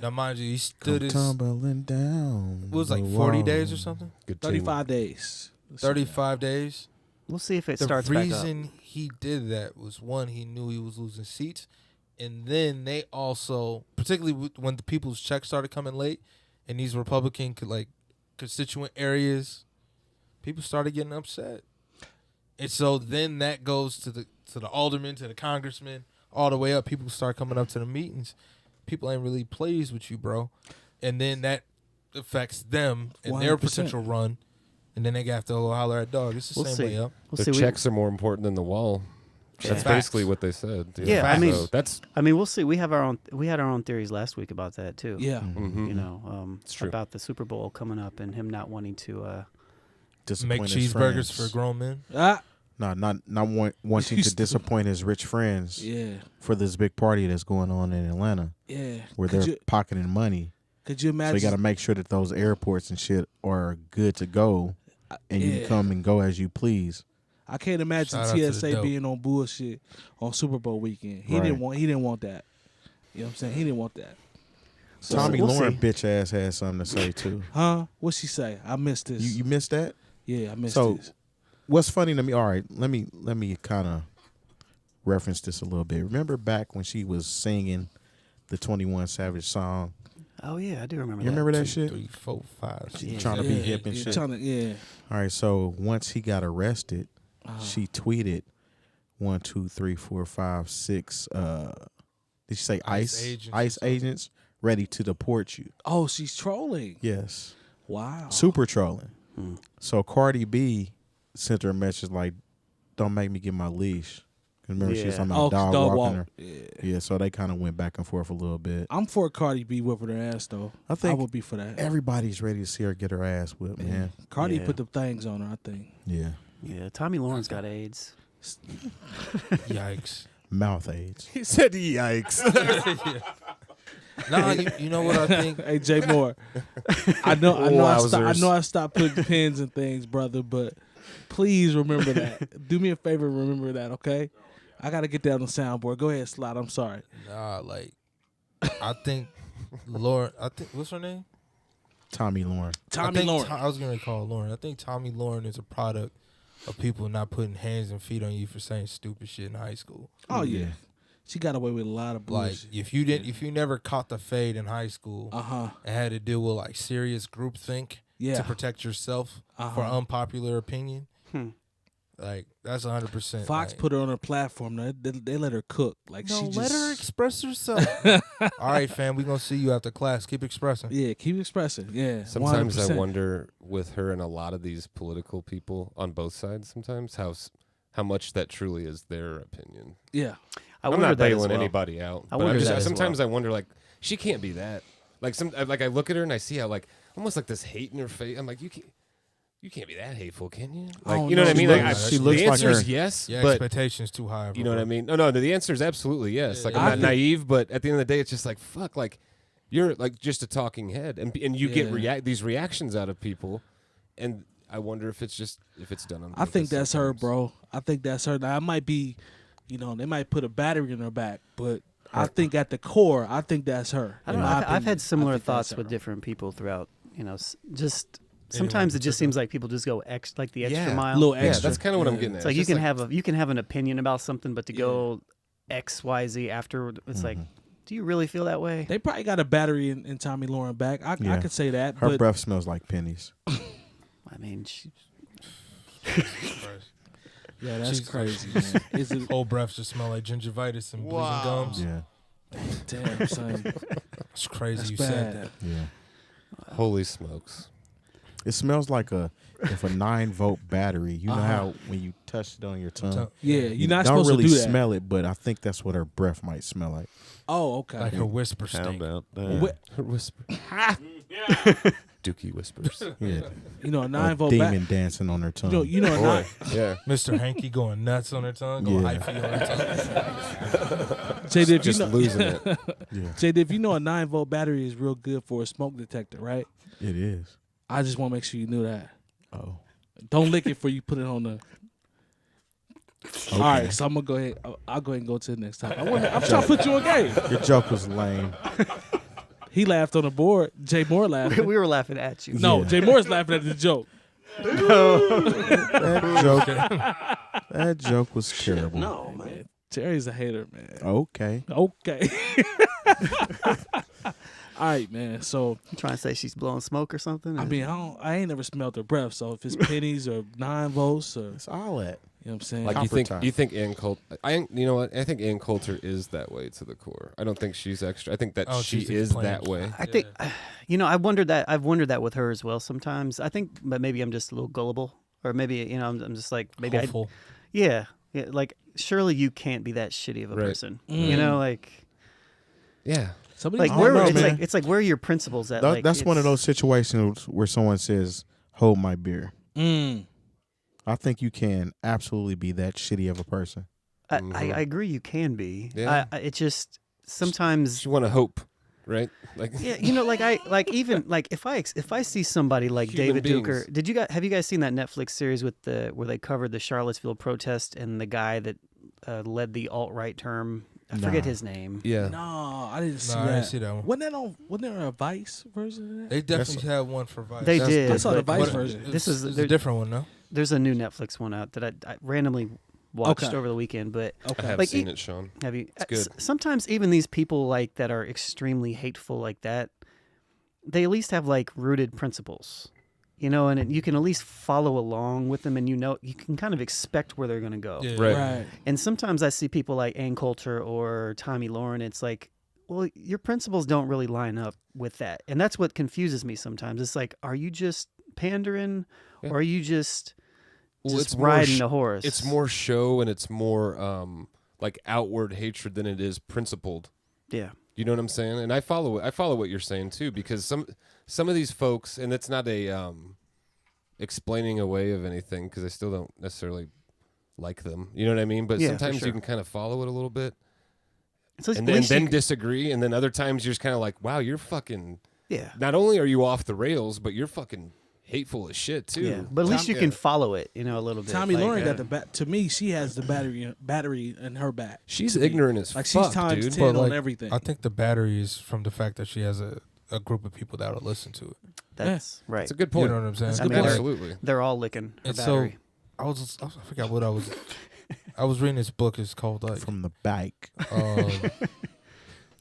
Now, mind you, he stood his tumbling down. it was like the 40 wall. days or something. Good team. 35 days. 35 days. We'll see if it The starts back up. reason he did that was one, he knew he was losing seats, And then they also, particularly when the people's checks started coming late in these Republican constituent areas, people started getting upset. And so then that goes to the aldermen, to the congressmen, all the way up. People start coming up to the meetings. People ain't really pleased with you, bro. And then that affects them and 100%. Their potential run. And then they have to holler at dog. It's the same way up. Their checks are more important than the wall. That's basically what they said. Yeah, I mean, we'll see. We had our own theories last week about that too. Yeah, you know, about the Super Bowl coming up and him not wanting to make cheeseburgers for grown men. No, not wanting to disappoint his rich friends. Yeah, for this big party that's going on in Atlanta. Yeah, where they're pocketing money. Could you imagine? So you got to make sure that those airports and shit are good to go, and you come and go as you please. I can't imagine TSA being on bullshit on Super Bowl weekend. He didn't want that. You know what I'm saying? He didn't want that. So Tomi Lahren bitch ass had something to say too. Huh? What'd she say? I missed this. You missed that? Yeah, I missed this. So what's funny to me? All right, let me kind of reference this a little bit. Remember back when she was singing the 21 Savage song? Oh yeah, I do remember. You remember that shit? 3, 4, 5. Trying to be hip and shit. Yeah. All right, so once he got arrested, she tweeted 1, 2, 3, 4, 5, 6. Did she say ICE agents ready to deport you? Oh, she's trolling. Yes. Wow. Super trolling. So Cardi B sent her a message like, "Don't make me get my leash." Remember she was talking about dog walking her. Yeah. So they kind of went back and forth a little bit. I'm for Cardi B whipping her ass though. I would be for that. Everybody's ready to see her get her ass whipped, man. Cardi put the things on her, I think. Yeah. Yeah. Tomi Lahren's got AIDS. Yikes. Mouth AIDS. He said yikes. Nah, you know what I think? Hey, Jay Moore. I know I stopped putting pins and things, brother, but please remember that. Do me a favor and remember that, okay? I got to get that on the soundboard. Go ahead, Slot. I'm sorry. Nah, I think Lauren, what's her name? Tomi Lahren. Tomi Lahren. I was going to call Lauren. I think Tomi Lahren is a product of people not putting hands and feet on you for saying stupid shit in high school. Oh, yeah. She got away with a lot of bullshit. If you never caught the fade in high school and had to deal with serious groupthink to protect yourself for unpopular opinion, that's 100%. Fox put her on her platform. They let her cook. Let her express herself. All right, fam, we gonna see you after class. Keep expressing. Yeah, keep expressing. Yeah. Sometimes 100%. I wonder with her and a lot of these political people on both sides. Sometimes how much that truly is their opinion. Yeah. I'm not bailing anybody out. Sometimes I wonder, she can't be that. I look at her and I see how, almost this hate in her face. I'm like, you can't be that hateful, can you? You know what I mean? She looks the answer like her. is yes, yeah, but expectations too high. You know what I mean? No, the answer is absolutely yes. I'm not naive, but at the end of the day, it's just fuck, you're just a talking head, and you get these reactions out of people, and I wonder if it's done on purpose. I think that's her, bro. I think that's her. Now, I might be, they might put a battery in her back, but I think at the core, I think that's her. I don't know. I've had similar thoughts with different people throughout. Just sometimes it just seems like people just go the extra mile. Little extra. Yeah, that's kind of what I'm getting at. It's you can have an opinion about something, but to go X, Y, Z after, it's do you really feel that way? They probably got a battery in Tomi Lahren back. I could say that. Her breath smells like pennies. I mean, yeah, that's crazy, man. Is it whole breath just smell like gingivitis and bleeding gums? Yeah. Damn, son. It's crazy that's you bad. said that. Yeah. Holy smokes. It smells like a 9-volt battery. You know how when you touch it on your tongue? Yeah, you're not don't supposed really to do that. smell it, but I think that's what her breath might smell like. Oh, okay. Like her whisper How stink. about that? Her whisper. Dookie whispers. Yeah. A 9-volt demon dancing on her tongue. Yeah. Mr. Hanky going nuts on her tongue, going hyphy on her tongue. Jay Diff, just losing it. Yeah. Jay Diff, a 9-volt battery is real good for a smoke detector, right? It is. I just want to make sure you knew that. Oh. Don't lick it before you put it on the. Okay. All right, so I'm gonna go ahead. I'll go ahead and go to the next topic. I'm trying to put you on game. Your joke was lame. He laughed on the board. Jay Moore laughed. We were laughing at you. No, Jay Moore's laughing at the joke. That joke was terrible. No, man. Terry's a hater, man. Okay. Okay. All right, man. So You trying to say she's blowing smoke or something? I mean, I ain't never smelled her breath. So if it's pennies or 9 volts or It's all that. you know what I'm saying? Like Copper you time. think Ann Coulter? You know what? I think Ann Coulter is that way to the core. I don't think she's extra. I think that she she's is plain. that way. I think, I've wondered that with her as well sometimes. I think, but maybe I'm just a little gullible, or maybe I'm just like maybe Hopeful. yeah, like surely you can't be that shitty of a Right. person, Mm. like Yeah. Somebody's like I don't where know, it's man. like it's like where are your principles at? That- Like, that's one of it's- those situations where someone says, "Hold my beer." Mm. I think you can absolutely be that shitty of a person. I agree, you can be. Yeah. It just sometimes. You want to hope, right? Like Yeah, if I see somebody like Human David Duker, beings. have you guys seen that Netflix series where they covered the Charlottesville protest and the guy that led the alt-right term? I forget his name. yeah. No, I didn't see No, I that. didn't see that one. Wasn't there a Vice version of that? They definitely have one for Vice. They did. I saw the but Vice But version. This is- it's there- a different one, no? There's a new Netflix one out that I randomly watched Okay. over the weekend. But I Okay. have Like, seen it, Sean. have you? It's good. Sometimes even these people like that are extremely hateful like that, they at least have like rooted principles, and you can at least follow along with them, and you can kind of expect where they're going to go. Yeah. Right. Right. And sometimes I see people like Ann Coulter or Tomi Lahren. It's like, well, your principles don't really line up with that, and that's what confuses me sometimes. It's like, are you just pandering, Yeah. or are you just Well, just it's more riding sh- the horse? It's more show and it's more like outward hatred than it is principled. yeah. You know what I'm saying? And I follow what you're saying too, because some of these folks, and it's not a explaining away of anything, because I still don't necessarily like them. You know what I mean? But Yeah, for sometimes sure. you can kind of follow it a little bit, So and at least then you- disagree, and then other times you're just kind of like, wow, you're fucking. yeah. Not only are you off the rails, but you're fucking hateful as shit too. Yeah, but at least you can follow it, a little bit. Tommy like, Lauren got the to me, she has the battery in her back. She's to me. ignorant as Like fuck, she's times dude. 10 But, on like, everything. I think the battery is from the fact that she has a group of people that will listen to it. That's right. That's a good You point. know what I'm saying? I mean, Absolutely. They're all licking her And battery. I forgot what I was. I was reading this book. It's called like From the back.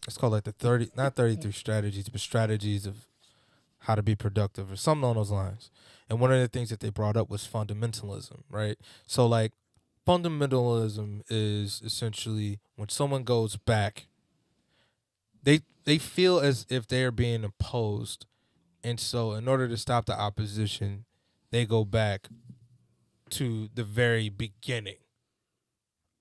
it's called like the not 33 strategies, but strategies of how to be productive or something on those lines. And one of the things that they brought up was fundamentalism, right? So like fundamentalism is essentially when someone goes back, they feel as if they are being opposed. And so in order to stop the opposition, they go back to the very beginning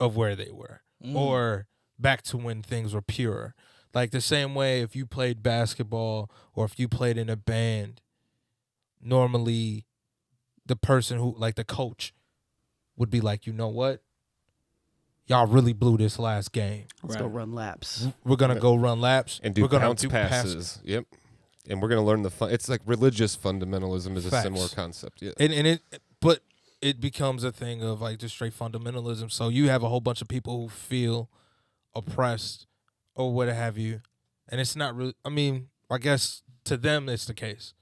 of where they were. Or back to when things were pure. Like the same way if you played basketball or if you played in a band, normally the person who, like the coach, would be like, you know what? Y'all really blew this last game. Let's go run laps. We're going to go run laps. And do We're gonna bounce do passes. Yep. And we're gonna learn the fun. It's like religious fundamentalism is a Facts. similar concept. Yeah. But it becomes a thing of like just straight fundamentalism. So you have a whole bunch of people who feel oppressed or what have you. And it's not really, I mean, I guess to them it's the case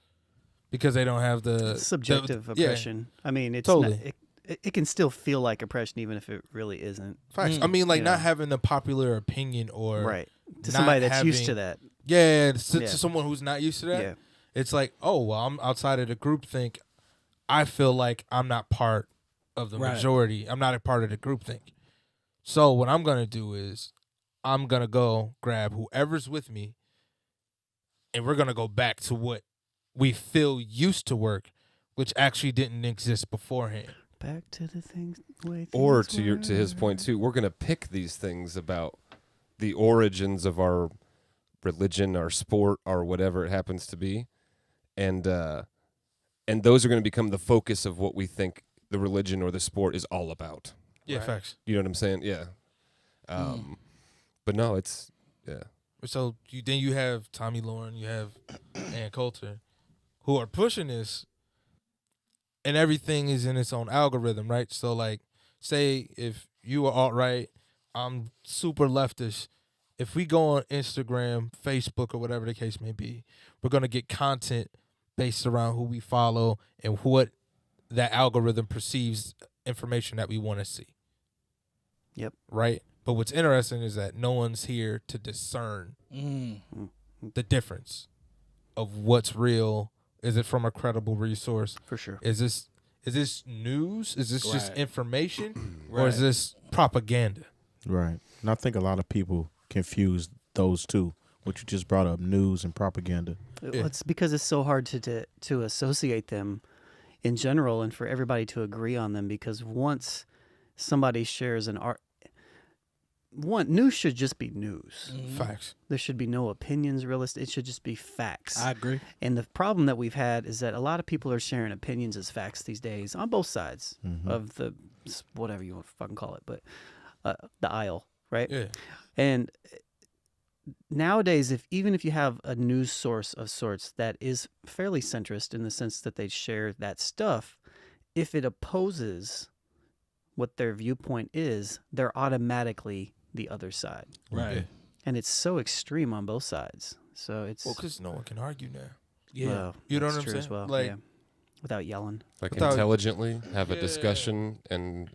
because they don't have the Subjective yeah, oppression. I mean, it's Totally. not, it can still feel like oppression even if it really isn't. facts. I mean, like Yeah. not having a popular opinion or Right. To not somebody that's used to having- that. Yeah, to Yeah. someone who's not used to that. Yeah. It's like, oh, well, I'm outside of the group think. I feel like I'm not part of the Right. majority. I'm not a part of the group think. So what I'm going to do is I'm going to go grab whoever's with me and we're going to go back to what we feel used to work, which actually didn't exist beforehand. Back to the things. Or to his point too, we're gonna pick these things about the origins of our religion, our sport, or whatever it happens to be, and those are going to become the focus of what we think the religion or the sport is all about. Yeah, facts. You know what I'm saying? Yeah. But no, it's yeah. So then you have Tomi Lahren, you have Ann Coulter, who are pushing this, and everything is in its own algorithm, right? So like, say if you are alt-right, I'm super leftist. If we go on Instagram, Facebook, or whatever the case may be, we're gonna get content based around who we follow and what that algorithm perceives information that we want to see. Yep. Right? But what's interesting is that no one's here to discern the difference of what's real. Is it from a credible resource? For sure. Is this news? Is this just information? Right. Or is this propaganda? Right. And I think a lot of people confuse those two, what you just brought up, news and propaganda. Well, it's because it's so hard to associate them in general and for everybody to agree on them, because once somebody shares news should just be news. Facts. There should be no opinions, realistic. It should just be facts. I agree. And the problem that we've had is that a lot of people are sharing opinions as facts these days on both sides of the, whatever you want to fucking call it, but the aisle, right? Yeah. And nowadays, even if you have a news source of sorts that is fairly centrist in the sense that they share that stuff, if it opposes what their viewpoint is, they're automatically the other side. Right. Yeah. And it's so extreme on both sides. So it's Because no one can argue now. Yeah. well, You know that's what I'm true saying? as well. Like- yeah. Without yelling. Like Without- intelligently have a discussion and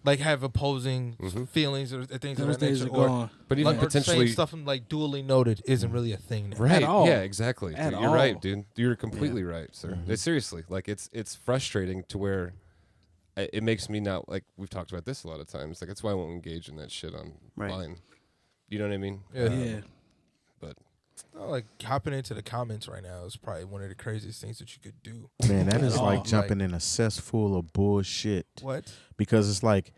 Like have opposing feelings or things of Those that days nature. are gone. but even Like, or potentially saying stuff like duly noted isn't really a thing now. right. all. Yeah, exactly. At Dude, you're right, all. dude. You're completely right, sir. Seriously, like it's frustrating to where it makes me not like we've talked about this a lot of times. Like that's why I won't engage in that shit online. You know what I mean? Yeah. But Like hopping into the comments right now is probably one of the craziest things that you could do. Man, that is all. like jumping in a cesspool of bullshit. What? Because it's like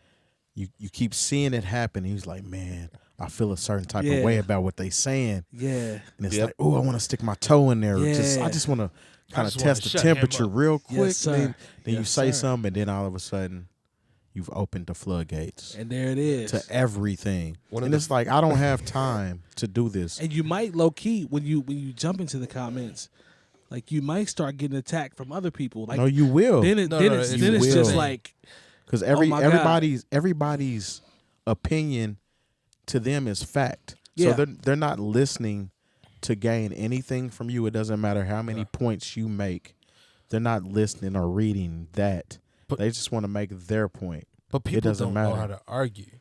you keep seeing it happen. He's like, man, I feel a certain type Yeah. of way about what they saying. Yeah. And it's like, oh, I want to stick my toe in there. Yeah. I just want to kind of just wanna test the shut him temperature up. real quick. Yes, sir. Then you Yes, say sir. something, and then all of a sudden, you've opened the floodgates And there it is. to everything. One of And the it's like, I don't have time to do this. And you might low key when you jump into the comments, like you might start getting attacked from other people. Like No, you will. then it's just will. like Because Oh my God. everybody's opinion to them is fact. Yeah. So they're not listening to gain anything from you. It doesn't matter how many points you make. They're not listening or reading that. But- they just want to make their point. But people doesn't don't know matter. how to argue.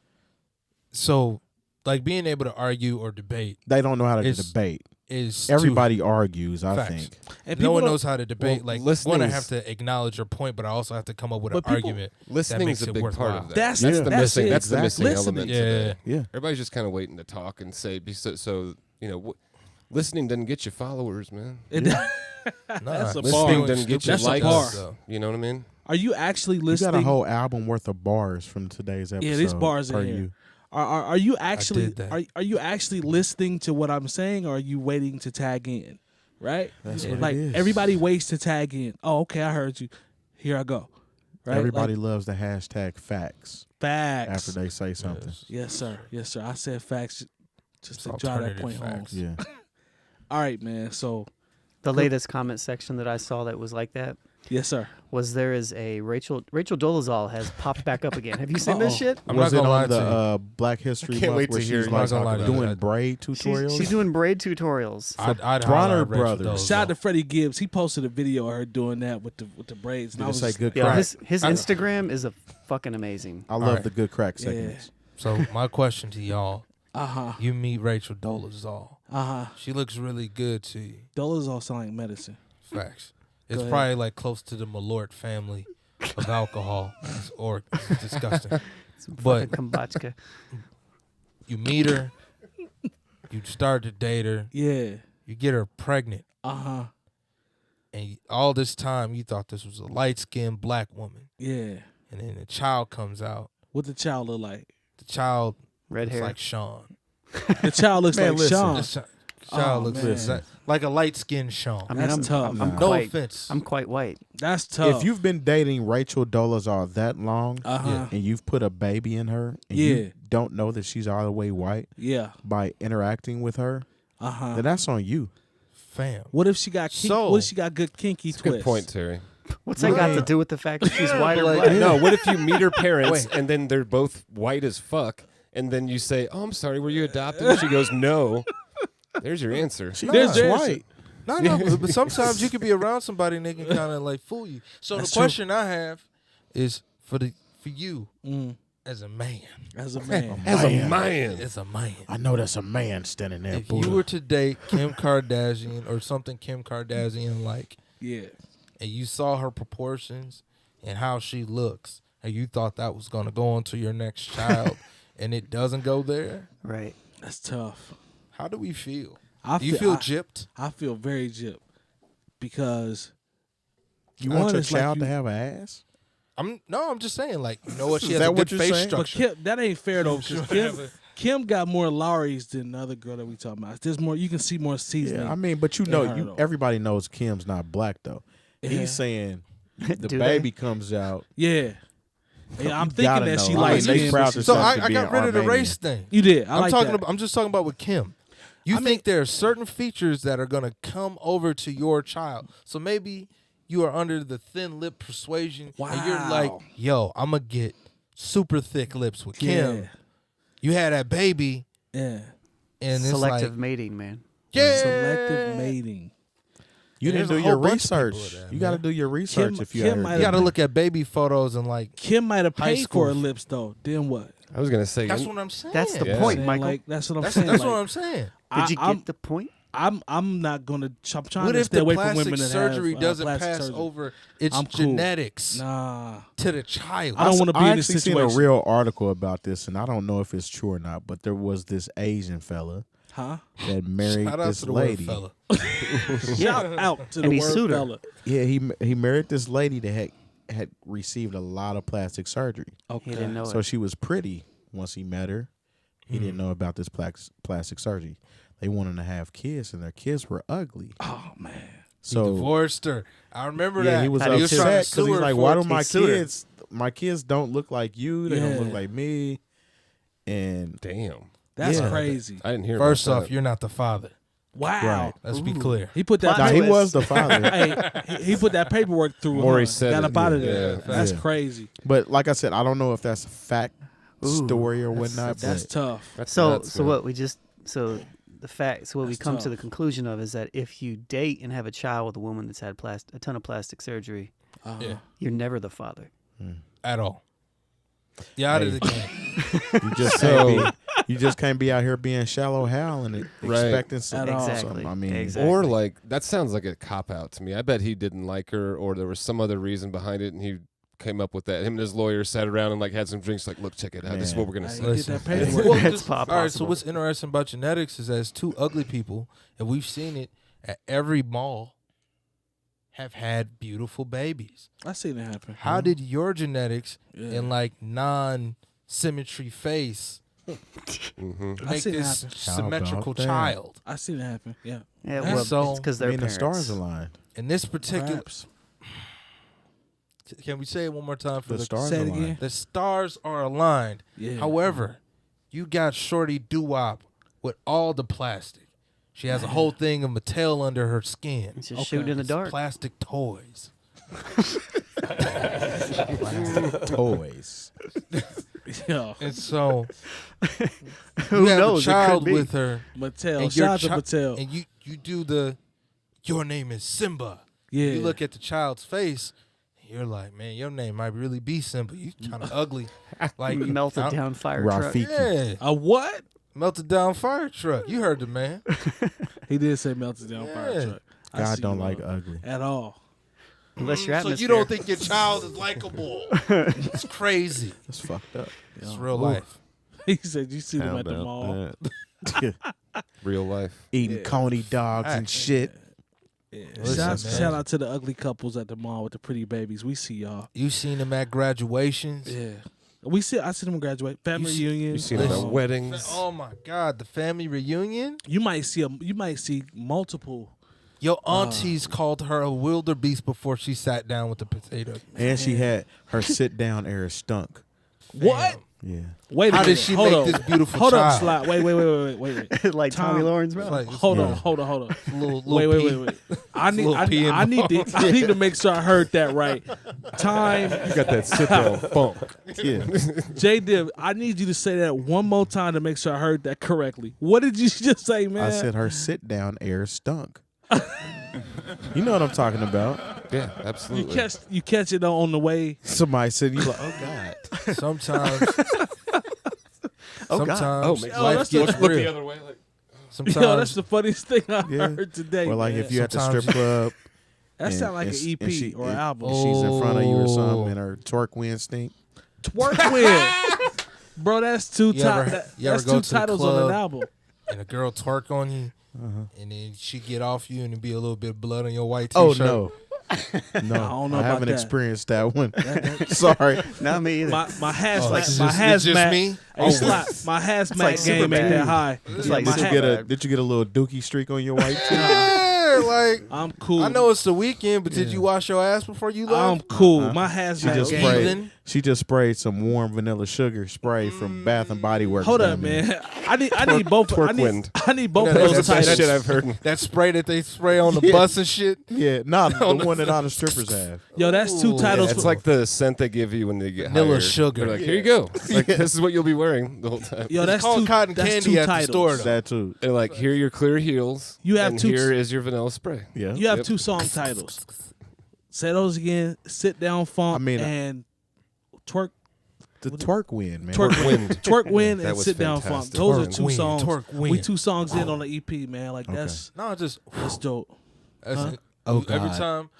So, like being able to argue or debate They don't know how to It's debate. is Everybody argues, I Facts. think. and no people one don't- knows how to debate. Well, Like, listening one, I is- have to acknowledge your point, but I also have to come up with an But people- argument. listening makes is a it big part worthwhile. of that. That's- That's the that's missing. it. That's the missing Listening. element. Yeah. Today. Yeah. Everybody's just kind of waiting to talk and say. So you know, listening doesn't get you followers, man. That's a bar. Listening doesn't get you That's a likes. bar. You know what I mean? Are you actually You listening? got a whole album worth of bars from today's episode. Yeah, these bars in per here. you. Are you actually did that. are you actually listening to what I'm saying, or are you waiting to tag in? Right? That's what it like is. everybody waits to tag in. Oh, okay, I heard you. Here I go. Right? Everybody Like, loves the hashtag facts facts. after they say something. Yes, sir. Yes, sir. I said facts just to It's drive that alternative point facts. home. Yeah. All right, man. So, The latest comment section that I saw that was like that yes, sir. was there is a Rachel Dolezal has popped back up again. Have you seen this shit? I'm Was not it gonna lie on to you. the Black History I can't Month wait where to hear she's you like talk about doing that. braid tutorials? She's doing braid tutorials. I'd Bronner holler at Rachel Brothers. Dolezal. Shout out to Freddie Gibbs. He posted a video of her doing that with the braids. And Did I it was say just good Yeah, crack? his Instagram is a fucking amazing. I love Alright. the good crack Yeah. segments. So my question to y'all: Uh-huh. you meet Rachel Dolezal. Uh-huh. She looks really good to you. Dollars all sound like medicine. Facts. It's ahead. probably like close to the Malort family of alcohol, or it's disgusting. But Fucking 𝐾𝐁𝐿. you meet her, you start to date her, Yeah. you get her pregnant, Uh-huh. and all this time you thought this was a light-skinned black woman, Yeah. and then the child comes out. What the child look like? The child Red looks hair. like Sean. The child looks Man, like listen. Sean. The child Oh, looks man. like a light-skinned Sean. I mean, That's I'm tough. I'm no quite, offense. I'm quite white. That's tough. If you've been dating Rachel Dolezal that long Uh-huh. and you've put a baby in her and Yeah. you don't know that she's all the way white Yeah. by interacting with her, Uh-huh. then that's on you. Fam. What if she got So- what if she got good kinky That's a twist? good point, Terry. What's that got to Right. do with the fact that she's white or Like, black? no, what if you meet her parents and then they're both white as fuck, and then you say, "Oh, I'm sorry, were you adopted?" And she goes, "No." There's your answer. She's There's- white. No, but sometimes you can be around somebody and they can kind of like fool you. So That's the true. question I have is for you Mm. As a man. As a man. As a man. As a man. I know that's a man standing there. If you were to date Kim Kardashian or something Kim Kardashian like, yeah, and you saw her proportions and how she looks, and you thought that was going to go on to your next child, and it doesn't go there, Right. that's tough. how do we feel? Do you feel gypped? I feel very gypped because you want your it's like child you- to have an ass? I'm just saying, like, you know what? She Is has that a what good you're face saying? But structure. Kim, that ain't fair though, because Kim got more Lowry's than the other girl that we talking about. There's more. You can see more seasoning. Yeah, I mean, but you in know, her, though. everybody knows Kim's not black though. Yeah. He's saying the Do baby comes out. Yeah, I'm You thinking gotta that know. she I likes mean, they Kim. proud but to So she- Herself to I be got an rid of the Armenian. race thing. You did. I like talking that. about. I'm just talking about with Kim. You think there are certain features that are gonna come over to your child. So maybe you are under the thin lip persuasion, and you're like, Wow. "Yo, I'm gonna get super thick lips with Kim." Yeah. You had that baby, Yeah. and it's Selective like, mating, man. yeah, Selective mating. You There's didn't a do your whole bunch of people research. with that, You got to man. do your research Kim- if you Kim ever might You got to have- look at baby photos and like. Kim might have High paid school. for her lips though. Then what? I was gonna say That's what I'm saying. That's the Yeah. point, Saying, Michael. Like, that's what I'm That's saying. that's like, what I'm saying. Did you I'm- get the point? I'm not gonna. I'm trying What to if stay the away from plastic women that surgery have, doesn't plastic pass surgery. over its I'm cool. genetics Nah, to the child? I don't want to be I in this actually situation. seen a real article about this, and I don't know if it's true or not. But there was this Asian fella Huh? that married Shout out this to the lady. word fella. Shout out to the And he word sued her. fella. Yeah, he married this lady that had received a lot of plastic surgery. Okay. He didn't know So it. she was pretty once he met her. He didn't know about this plastic surgery. They wanted to have kids, and their kids were ugly. Oh man. He So divorced her. I remember yeah, that. he was How do you upset sue her? because he's like, for "Why it." do my sued her. kids don't look like you? They don't Yeah. look like me." And damn. That's Yeah. crazy. I didn't hear. First about off, that. you're not the father. Wow. Right. Let's be clear. He put that. Plot now he twist. was the father. Hey, he put that paperwork through. Maurice Got said up it. out of Yeah. there. Yeah. That's Yeah. crazy. But like I said, I don't know if that's a fact Ooh, story or that's- whatnot. That's but tough. That's So nuts, so man. what we just so the fact so what we That's come to tough. the conclusion of is that if you date and have a child with a woman that's had a ton of plastic surgery, Yeah. you're never the father. At all. Yeah, out of the game. you just can't be out here being shallow Hal and Right. expecting something. At all. Exactly. I mean, Exactly. Or like that sounds like a cop out to me. I bet he didn't like her, or there was some other reason behind it, and he came up with that. Him and his lawyer sat around and like had some drinks. Like, look, check it out. This is what we're gonna Hey, say. get Listen. that paperwork. Well, That's this- possible. all right, so what's interesting about genetics is as two ugly people, and we've seen it at every mall, have had beautiful babies. I seen it happen. How did your genetics Yeah. and like non-symmetry face Mm-hmm. I make seen it this happen. symmetrical How about that? child? I seen it happen. Yeah. Yeah, And well, so- it's because I they're mean, the parents. stars aligned. In this particular, Perhaps. can we say it one more time for The the stars Say it aligned. again. The stars are aligned. Yeah. However, you got Shorty Doo-Wop with all the plastic. She has a whole thing of Mattel under her skin. It's just shooting in the dark. Plastic toys. Toys. Yeah. And so Who you have knows? a It could child be. with her. Mattel. And your Shout out to Mattel. And you do the, your name is Simba. Yeah. You look at the child's face, and you're like, man, your name might really be Simba. You kind of ugly. Like Melted I'm- down fire truck. Rafiki. Yeah. A what? Melted down fire truck. You heard the man. He did say melted down fire Yeah. truck. I God see don't you, like bro. ugly. At all. Unless your So atmosphere. you don't think your child is likable. It's crazy. That's fucked up. It's Yeah. real Ooh. life. He said you see them How at the about mall. that? Real life. Eating Yeah. coney dogs and shit. Yeah. Listen, man. Shout out to the ugly couples at the mall with the pretty babies. We see y'all. You seen them at graduations. Yeah. I see them graduate. Family You reunions. You seen them at Listen. weddings. Oh my God, the family reunion. You might see multiple. Your aunties called her a wildebeest before she sat down with the potatoes. And she had her sit down era stunk. What? Yeah. Wait a How minute. did she Hold make on. this beautiful Hold child? up, Slide. Wait. like Tom- Tommy Lauren's It's mouth. like, Hold Yeah. on. little Wait. I need little pee in I need to make sure I heard that right. Time, You got that sit down funk. Yeah. Jay Diff, I need you to say that one more time to make sure I heard that correctly. What did you just say, man? I said her sit down air stunk. You know what I'm talking about. Yeah, you absolutely. catch it on the way. Somebody said, you like, oh God. Sometimes Sometimes makes life that's gets look real. the other way. Like, Sometimes Yo, that's the funniest thing I heard today. Or like man. if you at the Sometimes strip club. That sound like an and EP she- or an and- album. and she's in front of you or Oh. something, and her twerk wind stink. Twerk win. Bro, that's two You ever- you ever that's go two to the titles on club? an album. and a girl twerk on you, and then she get off you, and it be a little bit of blood on your white Oh t-shirt. no, no, don't know I about haven't that. experienced that one. Sorry. Not me either. My hazmat, it's my just- it's just hazmat, me? Hey, Slap, my hazmat like game ain't Superbad. that high. It's Yeah, like my Super hat- Bad. Did you get a little dookie streak on your white tee? Yeah, like I'm cool. I know it's the weekend, but did you wash your ass before you I'm left? cool. My She hazmat just game. Heathen. sprayed some warm vanilla sugar spray from Bath and Body Works. Hold down up, there. man. I need both. twerk wind. I need both You of know, those that's titles. shit I've heard. That spray that they spray on the bus and shit. Yeah, no, the one that all the strippers have. Yo, that's two Ooh. titles. Yeah, it's for- like the scent they give you when they get Vanilla hired. sugar. They're like, here you go. Like, this is what you'll be wearing the whole time. Yo, that's called two. cotton that's candy two at the titles. store, though. That too. They're like, here are your clear heels. You have and two- here is your vanilla spray. Yeah. You have Yep. two song titles. Say those again. Sit down, funk, I mean, and twerk. The twerk wind, man. Twerk Wind. Twerk win That and was sit down funk. fantastic. Those are Twerk two win, songs. twerk win. We 2 songs in on the EP, man. Like that's No, dope. that's Huh? it. Oh, Every God. time,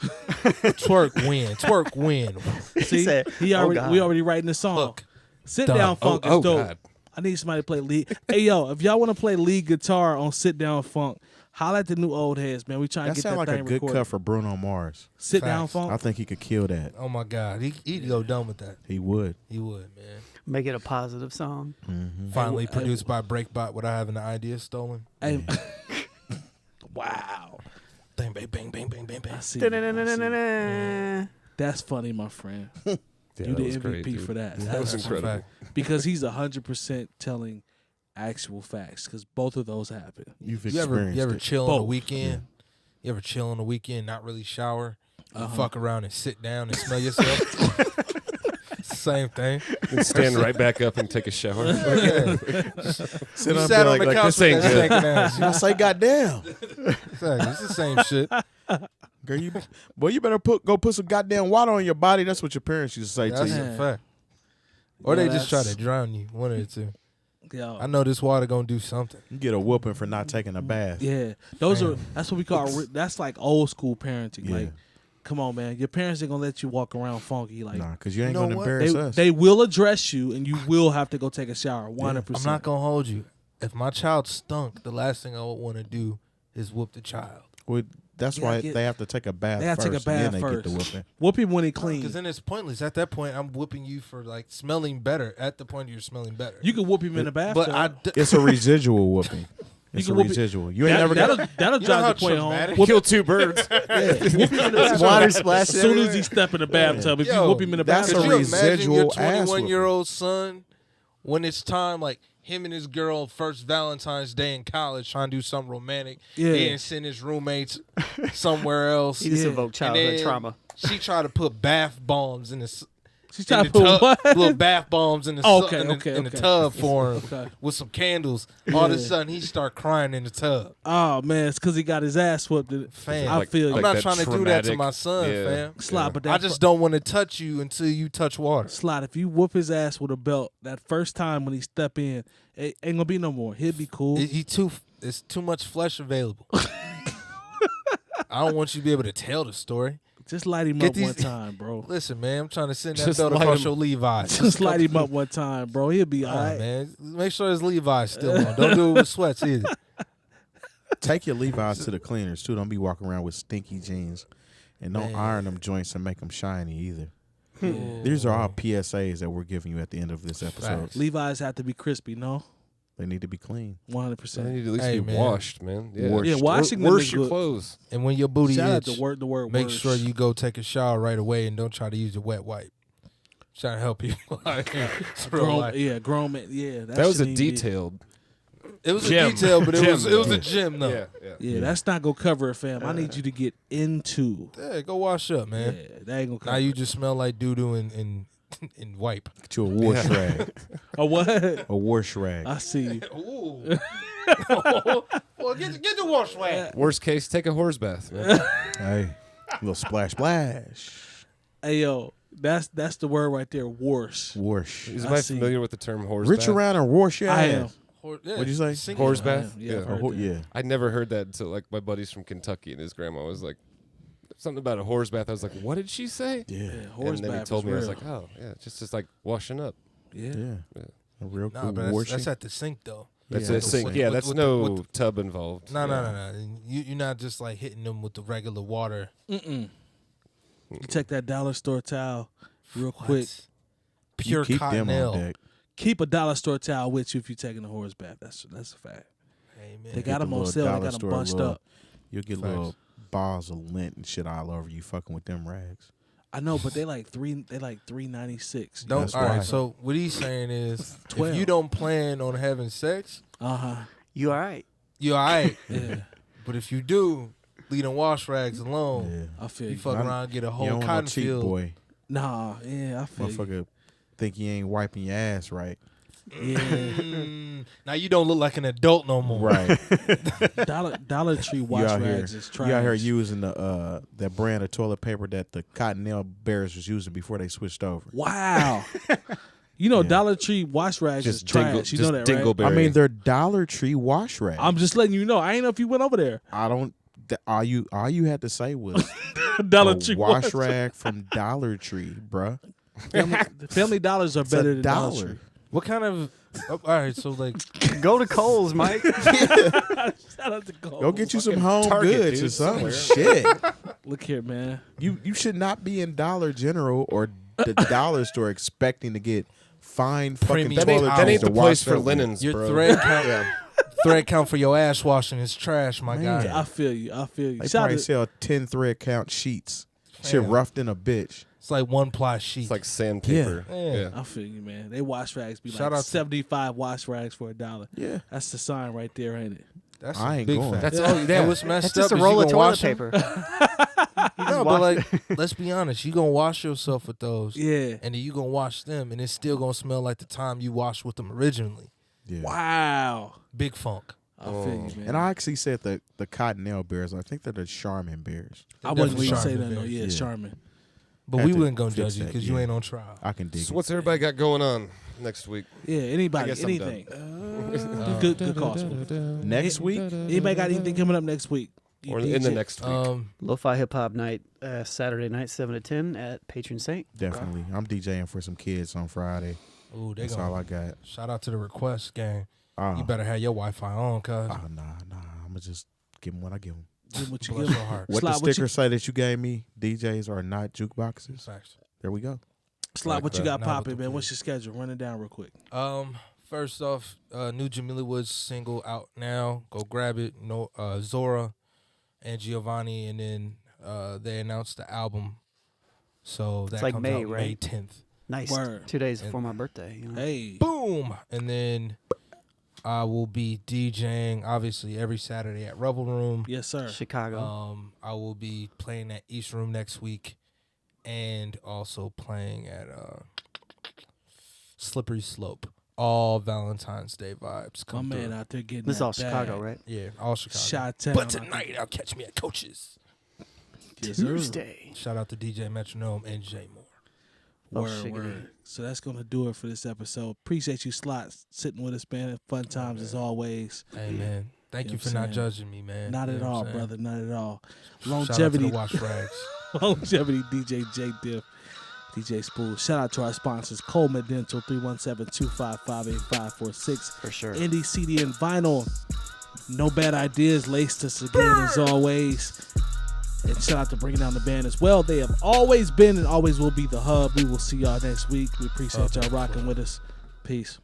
twerk win, twerk win. See, said, he "Oh, already God." we already writing the song. Look, Sit done. down funk is oh, dope. God. I need somebody to play lead. Hey yo, if y'all want to play lead guitar on Sit Down Funk, holla at the new old heads, man. We trying to That get sounds that like thing a good recorded. cut for Bruno Mars. Sit Down Facts. Funk. I think he could kill that. oh my God, he'd go done with that. He would. He would, man. Make it a positive song. Finally produced by Breakbot without having the idea stolen. Hey, wow. Bang, bang, bang, bang, bang, bang, bang. I see. Da-da-da-da-da-da. That's funny, my friend. Yeah, You that the was MVP great, dude. for that. That was That's a incredible. fact. Because he's 100% telling actual facts. Because both of those happen. You've You ever experienced it. chill on the Both. weekend? You ever chill on the weekend, not really shower, you Uh-huh. fuck around and sit down and smell yourself? Same thing. And stand right back up and take a shower. Yeah. Sit You up sat there on the couch this with ain't that good. stinking ass. I say, goddamn, Exactly. It's the same shit. girl, you better go put some goddamn water on your body. That's what your parents used to say to That's you. a fact. Or Yo, they just try that's- to drown you. One of the two. Yo, I know this water gonna do something. You get a whooping for not taking a bath. yeah. Those are, that's what we call, that's like old school parenting. Yeah. Like, come on, man. Your parents ain't going to let you walk around funky. Like, Nah, because you ain't You know gonna what? embarrass us. they will address you and you will have to go take a shower 100%. I'm not gonna hold you. If my child stunk, the last thing I would want to do is whoop the child. Well, that's Yeah, why get- they have to take a bath They have first, to take a bath and then they first. get the whooping. Whoop him when he clean. Because then it's pointless. At that point, I'm whooping you for like smelling better. At the point you're smelling better. You can whoop him in the bathtub. but I It's a residual whooping. It's a can whoop it- residual. You ain't never got that'll You know drive how the point home. traumatic- Whoop, Kill 2 birds. whoop him in the bathtub. Water splash As soon as everywhere. he step in the bathtub, if you Yo, whoop him in the that's bathtub, Could a you imagine your residual ass 21-year-old son when it's time, like him and his girl first Valentine's Day in college, trying to do something romantic, Yeah. and send his roommates somewhere else. He just Yeah. evoked And childhood then trauma. She tried to put bath bombs in the she's trying to in the put tub, what? little bath bombs in the Oh, su- okay, in the, okay, in the okay. tub for him Okay. with some candles. All of a Yeah. sudden, he start crying in the tub. Oh man, it's because he got his ass whooped. Fam, I feel you. I'm not that trying to do that to traumatic- my son, yeah. fam. Slide, but that I just don't want to touch you until you touch water. Slide. If you whoop his ass with a belt, that first time when he step in, it ain't gonna be no more. He'll be cool. It's too much flesh available. I don't want you to be able to tell the story. Just light him Get up these- one time, bro. Listen, man, I'm trying to send that Just belt light across him- your Levi's. Just light him up one time, bro. He'll be all right. Man, make sure his Levi's still on. Don't do it with sweats either. Take your Levi's to the cleaners too. Don't be walking around with stinky jeans, and don't Man. iron them joints and make them shiny either. These are all PSAs that we're giving you at the end of this episode. Facts. Levi's have to be crispy, no? They need to be clean. 100%. They need to at least Hey, be man. washed, man. Yeah, Washed. Yeah, washing them Wash is your good. clothes. And when your booty Shout out itch, the word make words. sure you go take a shower right away and don't try to use a wet wipe. Trying to help you. It's real life. grown man. Yeah, That was a shouldn't even be- detailed. It was Gym. a detail, but it Gym, was though. a gym though. Yeah. Yeah, that's not gonna cover it, fam. I need you to get into. Yeah, go wash up, man. Yeah, that ain't gonna cover Now you it. just smell like doo doo and wipe. Get you a wash rag. Oh, what? A wash rag. I see you. Ooh. Well, get the wash rag. Worst case, take a horse bath. Man. Hey, a little splash, splash. Hey, yo, That's the word right there. Warsh. Is anybody familiar with the term horse Rich bath? around and wash your ass. I am. What'd you say? Horse bath? Yeah. I'd never heard that until like my buddies from Kentucky and his grandma was like, something about a horse bath. I was like, what did she say? Yeah, horse and then bath he told me, real. I was like, oh, yeah, just like washing up. Yeah. A real Nah, cool but washing. that's at the sink though. That's Yeah, a sink. with- Yeah, with- that's with no tub involved. No. You're not just like hitting them with the regular water. You take that dollar store towel real quick. Pure you keep them cottonelle. on deck. Keep a dollar store towel with you if you're taking a horse bath. That's a fact. Amen. They got the them on little sale. They dollar got them store bunched little- up. You'll get little balls of lint and shit all over you fucking with them rags. I know, but they like $3.96. Don't. That's All right. why. So what he's saying is, 12. if you don't plan on having sex, You all right? you're all right. Yeah, But if you do, leave them wash rags alone. Yeah. I feel You you. fuck around, and get a You whole don't want no cotton cheap field. boy. Nah, yeah, I feel you. Motherfucker think you ain't wiping your ass right. Yeah, Now you don't look like an adult no more. Right. Dollar Tree wash out here, rags is trash. you out here using the that brand of toilet paper that the cottonelle bears was using before they switched over. Wow. You know, Dollar Tree wash rags is trash. You know that, right? I mean, they're Dollar Tree wash rags. I'm just letting you know. I ain't know if you went over there. I don't. All you had to say was Dollar a Tree wash rag from Dollar Tree, bruh. Family Dollars are It's better a than Dollar dollar. Tree. What kind of? All right. So like, Go to Kohl's, Mike. Shout out to Kohl's. Go get you some home Target, goods dude, or something. somewhere. Shit. Look here, man. You should not be in Dollar General or the dollar store expecting to get fine fucking Premium toilet towels. That ain't to the wash place for up with. linens, your bro. thread count. Thread count for your ass washing is trash, my Man. guy. I feel you. They Shout probably out to, sell 10 thread count sheets. Shit Damn. roughed in a bitch. It's like one ply sheet. It's like sandpaper. Yeah. I feel you, man. They wash rags be Shout like out to- 75 wash rags for $1. Yeah. That's the sign right there, ain't it? That's I a ain't big going. fact. That's That's all. And what's messed That's just up a is roll you of gonna toilet wash 'em. paper. No, but like, let's be honest. You gonna wash yourself with those, Yeah. and then you gonna wash them, and it's still gonna smell like the time you washed with them originally. Yeah. Wow. Big funk. I feel you, man. And I actually said the cottonelle bears. I think they're the Charmin bears. I wasn't Definitely going to say Charmin that, no. bears. Yeah, Yeah. Charmin. But Had we to wouldn't gonna fix judge you that, because you yeah. ain't on trial. I can dig So it. what's everybody got going on next week? Yeah, I anybody, guess I'm anything. Good call. Next week? Anybody got anything coming up next week? You Or in the DJ? next week? Lo-fi hip hop night, Saturday night, 7 to 10 at Patron Saint. Definitely. I'm DJing for some kids on Friday. Ooh, they That's gonna all I got. shout out to the request gang. Oh, You better have your Wi-Fi on, cuz. nah. I'm going to just give them what I give them. Give 'em what you Bless give your 'em. heart. What Slide the what you- stickers say that you gave me, DJs are not jukeboxes. Facts. There we go. Slide Like what you that. got Now popping, with the man. What's your schedule? Run it down real quick. First off, new Jamila Woods single out now. Go grab it. No, Zora and Giovanni, and then they announced the album. So that like comes May, out right? May 10th. Nice. Word. 2 days And- before my birthday. You know? Hey. Boom! And then I will be DJing, obviously, every Saturday at Rebel Room. Yes, sir. Chicago. I will be playing at East Room next week, and also playing at Slippery Slope. All Valentine's Day vibes. My Come man through. out there getting This is that all Chicago, bag. right? Yeah, all Chicago. Chi-town But out there. tonight I'll catch me at Coach's. Yes, sir. Tuesday. Shout out to DJ Metronome and Jay Moore. Oh, Word, shiggity. word. So that's going to do it for this episode. Appreciate you, Slots, sitting with us, man. Fun times as always. Hey man, thank You you know for what not I'm saying? judging me, man. Not You at know what all, I'm saying? brother. Not at all. Shout out to Longevity. the wash rags. Longevity DJ Jay Diff, DJ Spoolz. Shout out to our sponsors, Coleman Dental, 317-255-8546. For sure. Indie CD and vinyl. No Bad Ideas laced us again as always. And shout out to Bringing Down the Band as well. They have always been and always will be the hub. We will see y'all next week. We appreciate y'all rocking with us. Peace.